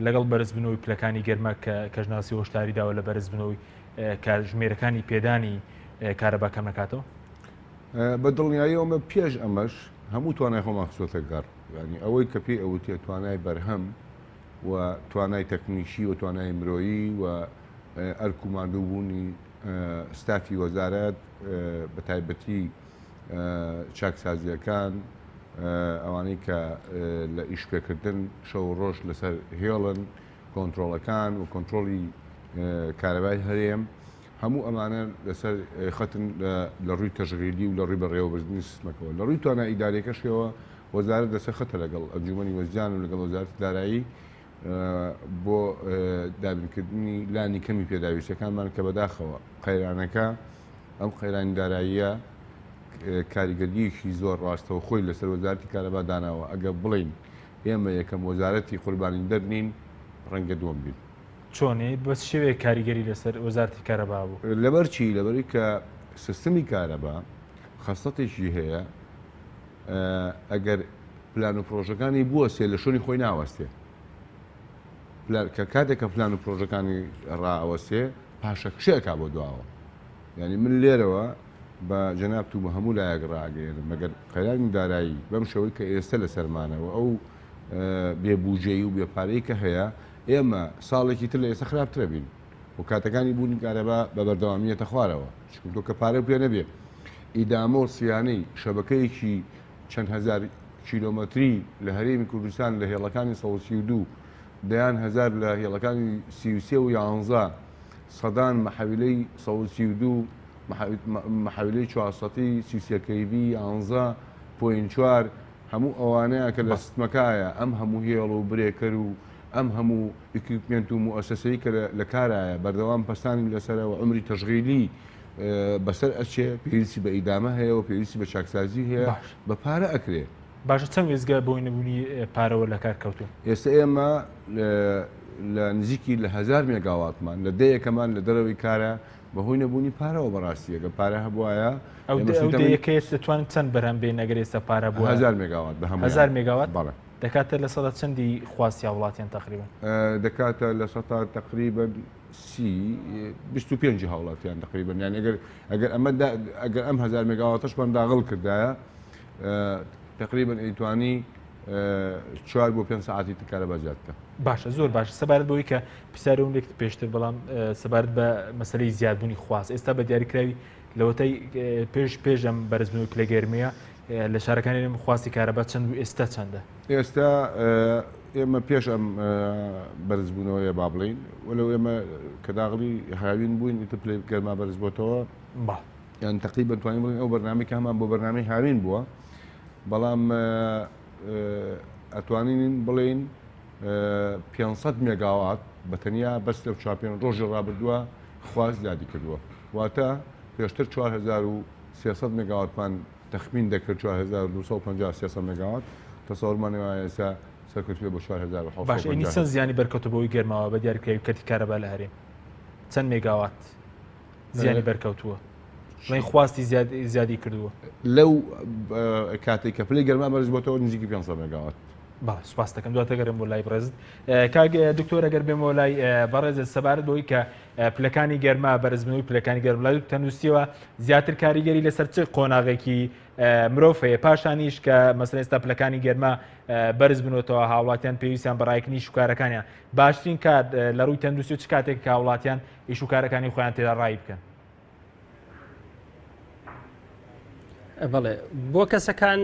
لەگەڵ بەرزبنەوەی پلەکانی گەرمە کە کەژناسی هۆشداریداوە لە بەرزبنەوەی کاتژمێرەکانی پێدانی کارەبا کەم نکاتەوە
بە دڵنیاییەوەمە پێش ئەمەش هەموو توانای خۆمان خسۆتە گەڕ ینی ئەوەی کە پێی ئەوتێ توانای بەرهەم و توانای تەکنیکی و توانای مرۆیی و ئەرکوماندووبوونی ستافی وەزارەت بە تایبەتی چاکسازیەکان ئەوانەی کە لە ئیشپێکردن شەو ڕۆژ لەسەر هێڵن کۆنتترۆلەکان و کۆنتترۆلی کارەبای هەرێم هەموو ئەمانە لەسەر خەتن لە ڕووی تەژغیلی و لە ڕووی بەڕێوەبردننی سیستمەکەەوە لە ڕووی توانای ئیدارێکەشەوە وەزارەت دەسەر خەتە لەگەڵ ئەنجومەنی وەزیان و لەگەڵ وەزارەتی دارایی بۆ دابینکردنی لانی کەمی پێداویستەکانمان کە بەداخەوە قەیرانەکە ئەم قەیرانی داراییە کاریگەریەکی زۆر ڕاستەوە خۆی لەسەر وەزارەتی کارەبا داناوە ئەگە بڵین ئێمە یەکەم وەزارەتی قوربانی دەرنین ڕەنگە دووەم بین
چۆنێ بەس شێوەیە کاریگەری لەسەر وەزارەتی کارەبا بوو
لەبەرچی لەبەری کە سیستمی کارەبا خەستەتێکی هەیە ئەگەر پلان و پرۆژەکانی بووە سێ لە شوێنی خۆی ناوەستێ کە کاتێکە پلان و پرۆژەکانی ڕائەوەستێ پاشە کشێکا بۆ دواوە ینی من لێرەوە بە جەناب تو بە هەموو لایەک ڕاگەێنم مەگەر قەیرانی دارایی بەم شەوەی کە ئێستا لە سەرمانەوە ئەو بێبوجەی و بێپارەی کە هەیە ئێمە ساڵێکی تر لە ئێستا خراپترە بین و کاتەکانی بوونی کارەبا بە بەردەوامیەتە خوارەوە چونکە کە پارە پێ نەبێ ئیدامە و سیانەی شەبەکەیەکی چەند هزار کیلۆمەتری لە هەرێمی کوردستان لە هێڵەکانی 132 دەیان هزار لە هێڵەکانی 33 و 11 سەدان مەحەویلەی 132 مەحەویلەی 400 سیسیەکەیوی 11.4 هەموو ئەوانەیە کە لە سیستمەکایە ئەم هەموو هێڵ و برێکەر و ئەم هەموو ئیکویپمنت و مؤسسەی کە لە کارایە بەردەوام پەستانی لەسەرەوە عمری تەشغیلی بەسەر ئەچێ پێویستی بە ئیدامە هەیە و پێویستی بە چاکسازی هەیە بە پارە ئەکرێ
باشە چەند وێزگە بۆی نەبوونی پارەوە لە کار کەوتون
ئێستا ئێمە لە نزیکی لە 1000 مێگاواتمان لە دەیەکەمان لە دەرەوەی کارە بەهۆی نەبوونی پارەوە بەڕاستیەکە پارە هەبوایە
ئەو دەیەکەیت دەتوانن چەند بەرهەم بێن ئەگەر ئێستا پارە بووە
1000 مێگاوات بە
1000 مێگاوات
بەڵێ
دەکاتە لە سەدا چەندی خواستی وڵاتیان تقریبا
دەکاتە لە سەتا تقریبا 25 هاوڵاتیان تقریبا یعنی ئەگەر ئەم 1000 مێگاواتەشمان داغڵ کردایە تقریبا ئەیتوانی 4 بۆ 5 ساعتی تکارە بەجاتکە
باشە زۆر باش سەبارەت بەوەی کە پیسارە لێک پێشتر بەڵام سەبارەت بە مەسلەی زیادبوونی خواست ئێستا بە دیاریکراوی لەوەتەی پێش ئەم بەرزبوونی پلەگەرمیە لە شارەکانی لێم خواستی کارەبا چەند و ئێستا چەندە
ئێستا ئێمە پێش ئەم بەرزبوونەوەیە با بڵین وەلەو ئێمە کە داغڵی هاوین بووین ئیتر پلەی گەرما بەرز بۆتەوە یان تقریبا توانین بڵین ئەو بەرنامەی کە هەمان بۆ بەرنامەی هاوین بووە بەڵام ئەتوانین بڵین 500 مێگاوات بەتەنیا بەس لەو چاپێن ڕۆژی ڕابردووە خواست زیادی کردووە واتە پێشتر 4300 مێگاواتمان تەخمین دەکرد 4250 مێگاوات تەسەوڕمان وایە ئێستا سەرکەوتووە بۆ 4700
باش ئینی چەند زیانی بەرکەوتبەوەی گەرماوە بە دیاریکراوی کەتی کارەبا لە هەرێم چەند مێگاوات زیانی بەرکەوتووە من خواستی زیادی کردووە
لەو کاتێک کە پلەی گەرما بەرز بۆتەوە نزیکی 500 مێگاوات
سوپاس دەکەم دواتەگەرم بۆ لای بەڕێزت کاک دکتۆر ئەگەر بێمەوە لای بەڕێزت سەبارەت بۆی کە پلەکانی گەرما بەرزبوونەوەی پلەکانی گەرملای تەندروستیەوە زیاتر کاریگەری لەسەر چ قۆناغێکی مرۆڤ هەیە پاشانیش کە مەسەڵەن ئێستا پلەکانی گەرما بەرز بنەوەتەوە هاوڵاتیان پێویستیان بەڕایکردنی شوکارەکانیان باشترین کات لە ڕووی تەندروستی و چ کاتێک کە هاوڵاتیان ئیشوکارەکانی خۆیان تێدا ڕای بکەن
بەڵێ بۆ کەسەکان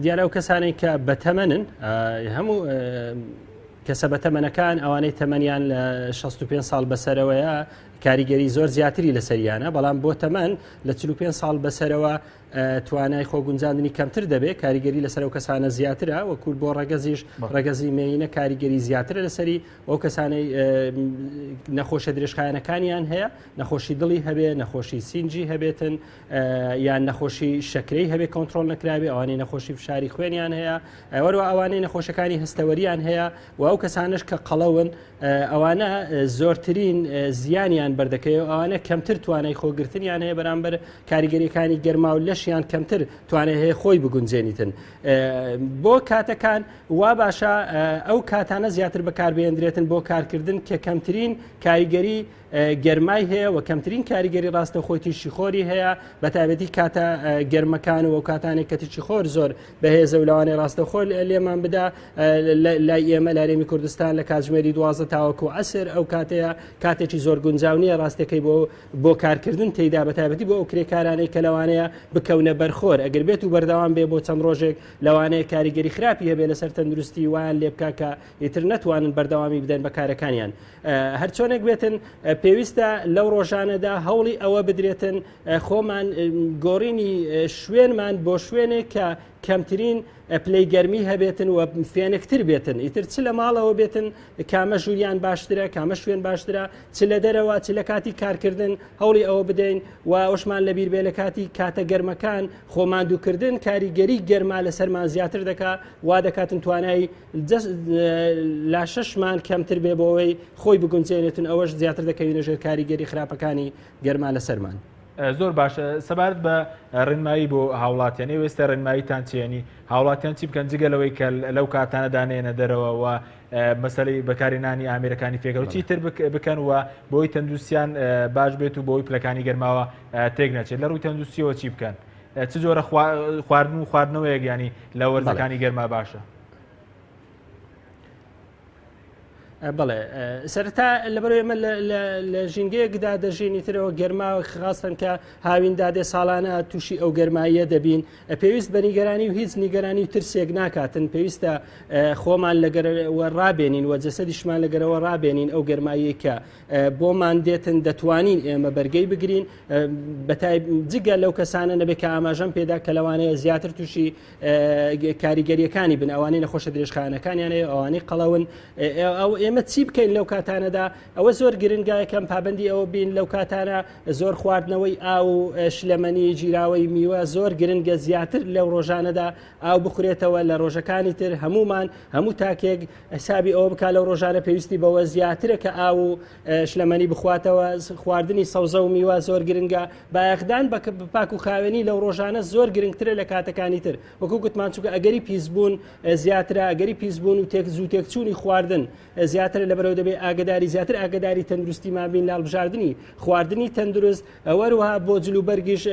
دیارە و کەسانی کە بەتەمەنن هەموو کەسە بەتەمەنەکان ئەوانەی تەمەنیان لە 65 ساڵ بەسەرەوەیە کاریگەری زۆر زیاتری لەسەریانە بەڵام بۆ تەمەن لە 45 ساڵ بەسەرەوە توانای خۆگونجاندنی کەمتر دەبێت کاریگەری لەسەر و کەسانە زیاترە وەکوول بۆ ڕەگەزیش ڕەگەزی مێینە کاریگەری زیاترە لەسەری ئەو کەسانەی نەخۆشە درێژخایەنەکانیان هەیە نەخۆشی دڵی هەبێ نەخۆشی سینجی هەبێتن یان نەخۆشی شەکرەی هەبێ کۆنتترۆل نەکراوێ ئەوانەی نەخۆشی فشاری خوێنیان هەیە وەروە ئەوانەی نەخۆشەکانی هەستەوەریان هەیە و ئەو کەسانش کە قەڵەون ئەوانە زۆرترین زیانیان بەردەکەوە ئەوانە کەمتر توانای خۆگرتنیان هەیە بەرامبەر کاریگەریەکانی گەرما و لەشیان کەمتر توانێت هەیە خۆی بگونجێنیتن بۆ کاتەکان وا باشە ئەو کاتانە زیاتر بەکاربێنرێتن بۆ کارکردن کە کەمترین کاریگەری گەرمای هەیە و کەمترین کاریگەری ڕاستە خۆی تیشی خۆری هەیە بە تایبەتی کاتە گەرمەکان و کاتانێک کە تیشی خۆر زۆر بەهێزە و لەوانەیە ڕاستە خۆر لێمان بدا لای ئێمە لارێمی کوردستان لە کاتژمێری 12 تاوەکو عەسر ئەو کاتەیە کاتێکی زۆر گونجاونیە ڕاستەکەی بۆ کارکردن تێیدا بە تایبەتی بۆ ئەو کرێکارانەی کە لەوانەیە بکەونە بەرخۆر ئەگەر بێت و بەردەوام بێ بۆ چەند ڕۆژێک لەوانەیە کاریگەری خراپی هەبێ لەسەر تەندروستی وان لێ بکا کە ئیتر نەتوانن بەردەوامی بدەن بە کارەکانیان هەرچۆنێک بێتن پێویستە لەو ڕۆژانەدا هەوڵی ئەوە بدرێتن خۆمان گۆڕینی شوێنمان بۆ شوێنێک کە کەمترین پلەی گەرمی هەبێتن و فێنکتر بێتن ئیتر چ لە ماڵەوە بێتن کامە ژووریان باشترە کامە شوێن باشترە چ لە دەرەوە چ لە کاتی کارکردن هەوڵی ئەوە بدەین و ئەوشمان لەبیر بێ لە کاتی کاتە گەرمەکان خۆماندووکردن کاریگەری گەرما لەسەرمان زیاتر دەکا وا دەکاتن توانایی لاشەشمان کەمتر بێ بۆەوەی خۆی بگونجێنێتن ئەوەش زیاتر دەکەوینە ژێر کاریگەری خراپەکانی گەرما لەسەرمان
زۆر باشە سەبارەت بە ڕێنمایی بۆ هاوڵاتیان ئێوێستا ڕێنماییتان چێنی هاوڵاتیان چی بکەن جگەلەوەی کە لەو کاتانە دانێنە دەرەوە و مەسەلەی بەکارهێنانی ئامێرەکانی فێکەوە چیتر بکەن و بۆی تەندروستیان باش بێت و بۆی پلەکانی گەرماوە تێک نەچێت لە ڕووی تەندروستیەوە چی بکەن چ جۆرە خواردن و خواردنەوەیەک ینی لە وەرزەکانی گەرما باشە
بەڵێ سەرەتا لەبەرەوەی ئێمە لە ژینگەیەکدا دەژینی ترەوە گەرماوە خاستن کە هاویندادێ ساڵانە تووشی ئەو گەرماییە دەبین پێویست بە نیگەرانی و هیچ نیگەرانی و ترسێک ناکاتن پێویستە خۆمان لەگەرەوە ڕابێنین و جەسەدیشمان لەگەرەوە ڕابێنین ئەو گەرمایی کە بۆمان دێتن دەتوانین ئێمە بەرگەی بگرین جگە لەو کەسانە نەبێت کە ئاماژەم پێدا کە لەوانەیە زیاتر تووشی کاریگەریەکانی بن ئەوانەی نەخۆشە درێژخانەکانیان ئەوانەی قەڵەون ئێمە چی بکەین لەو کاتانەدا ئەوە زۆر گرنگایە کەم پابندی ئەوە بین لەو کاتانە زۆر خواردنەوەی ئاو و شلەمەنی جیراوەی میوە زۆر گرنگە زیاتر لەو ڕۆژانەدا ئاو بخورێتەوە لە ڕۆژەکانی تر هەموو تاکێک حسابی ئەوە بک لەو ڕۆژانە پێویستی بەوە زیاترە کە ئاو و شلەمەنی بخواتەوە خواردنی سەوزە و میوە زۆر گرنگە بایەخدان بە پاک و خاوێنی لەو ڕۆژانە زۆر گرنگترە لە کاتەکانی تر وەکو گوتمان چووکە ئەگەری پیسبوون زیاترە ئەگەری پیسبوون و زوو تێکچوونی خواردن زیاتر لەبەرەوە دەبێت ئاگداری زیاتر ئاگداری تەندروستی مابین لاڵبژاردننی خواردنی تەندروست وەروها بۆ جلوبەرگیش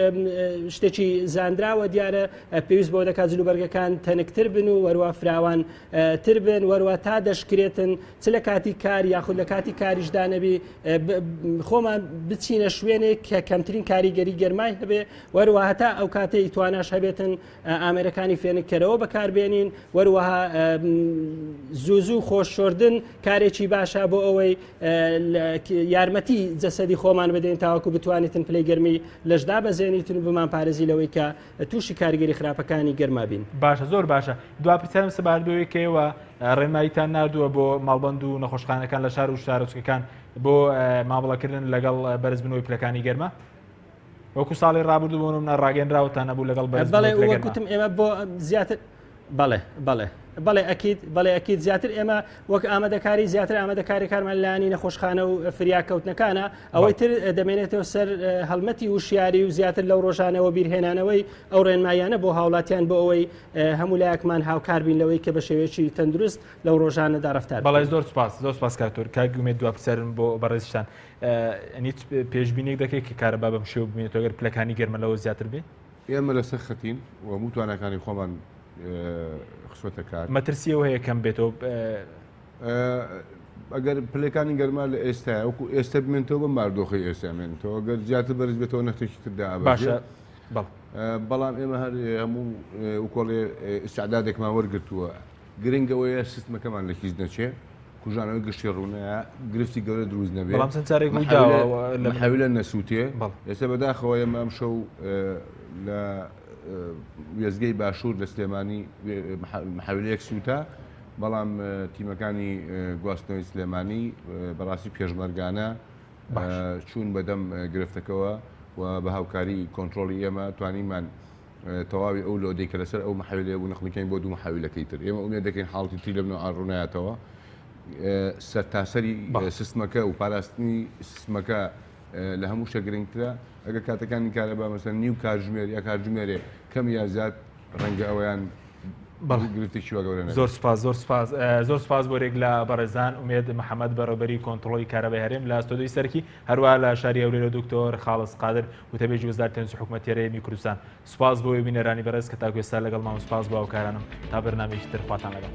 شتێکی زانراوە دیارە پێویست بۆ دەکات جلوبەرگەکان تەنکتر بن و وەروە فراوان تر بن وەروە تا دەشکرێتن چ لە کاتی کار یاخود لە کاتی کاریشدا نەبی خۆمان بچینە شوێنێک کە کەمترین کاریگەری گەرمای هەبێ وەروە هەتا ئەو کاتەی تواناش هەبێتن ئامێرەکانی فێنکەرەوە بەکاربێنین وەروەها زوو خۆششۆردن کارێکی باشە بۆ ئەوەی یارمەتی جەسەدی خۆمان بدەین تاوەکو بتوانێتن پلەی گەرمی لەشدا بەزێنیتن و بمان پارێزی لەوەی کە تووشی کاریگەری خراپەکانی گەرما بین
باشە زۆر باشە دوا پرسیارم سەبارەت بەوەی کەوە ڕێنماییتان نردووە بۆ ماڵبەند و نەخۆشخانەکان لە شار و شارۆچکەکان بۆ مامەڵەکردن لەگەڵ بەرزبوونەوەی پلەکانی گەرما وەکو ساڵی ڕابردوو بۆ منە ڕاگەنراوتان نەبوو لەگەڵ
بەڵێ وەکوتم ئێمە بۆ زیاتر بەڵێ ئەکیید زیاتر ئێمە وەک ئامادەکاری زیاتر ئامادەکاری کارمان لایانی نەخۆشخانە و فریاکەوتنەکانە ئەوەی تر دەمێنێتەوە سەر هەڵمەتی وشیاری و زیاتر لەو ڕۆژانەوە بیرهێنانەوەی ئەو ڕێنمایانە بۆ هاوڵاتیان بۆ ئەوەی هەموو لایەکمان هاوکار بین لەوەی کە بە شێوەیەکی تەندروست لەو ڕۆژانەدا ڕەفتار
بەڵێ زۆر سپاس کاکتۆر کاگومێت دو پرسەرم بۆ بەڕێزشتان هیچ پێشبینێک دەکەیت کە کارەبا بەم شێوە ببینێتەوە ئەگەر پلەکانی گەرمەلەوە زیاتر بێ
ئێمە لەسەر خەتین و هەموو توانەکانی خۆمان خسوەتە کار
مەترسیەوە هەیە کەم بێتەوە
ئەگەر پلەکانی گەرما لە ئێستا وەکو ئێستا بمێنەوە بە ماردۆخی ئێستامێنەوە ئەگەر زیاتر بەرز بێتەوە نەختێکی تردا
باشە
بەڵام ئێمە هەر هەموو وکۆڵێ ئستعدادێکمان وەرگرتووە گرنگەوەیە سیستمەکەمان لە هیچ نەچێ کوژانەوەی گشتی ڕوونەیە گرفتی گەورە دروست نەبێت
بەڵام چەند جارێک
لە حەویلە نەسووتێ ئێستا بەداخەوە ئێمە ئەم شەو لە وێزگەی باشوور لە سلێمانی محەویلەیەک سووتە بەڵام تیمەکانی گواستنەوەی سلێمانی بەڕاستی پێشمەرگانە چوون بەدەم گرفتەکەەوە و بە هاوکاری کۆنتترۆلی ئێمە توانیمان تەواوی ئەو لۆدەی کە لەسەر ئەو محەویلێ بوو نەخنەکەین بۆ دوو محەویلەکەی تر ئێمە ئومێ دەکەین حاڵی تری لە بنەوە ڕوونایەتەوە سەرتاسەری سیستمەکە و پاراستنی سیستمەکە لە هەموو شە گرنگترە ئەگەر کاتەکانی کارەبا مەسەن نیو کارژمێر یا کارژمێرێ کەم یا زیاد ڕەنگە ئەویان گرفتێکی وەگەورە
زۆر سپاس بۆرێک لە بەڕێزان ومێد محەممەد بەڕێبەری کۆنتترۆلی کارەبای هەرێم لە ئەستۆدەی سەرکی هەروە لە شاری هەولێرە دکتۆر خاڵس قادر وتەبێژی وەزارەتی تەنس و حکوومەتی هەرێمی کوردستان سپاس بۆ بینەرانی بەڕێز کە تاکو ئێستا لەگەڵ مام سپاس بۆ ئەو کارانم تا بەرنامێکی تر خواتان لەگەڵ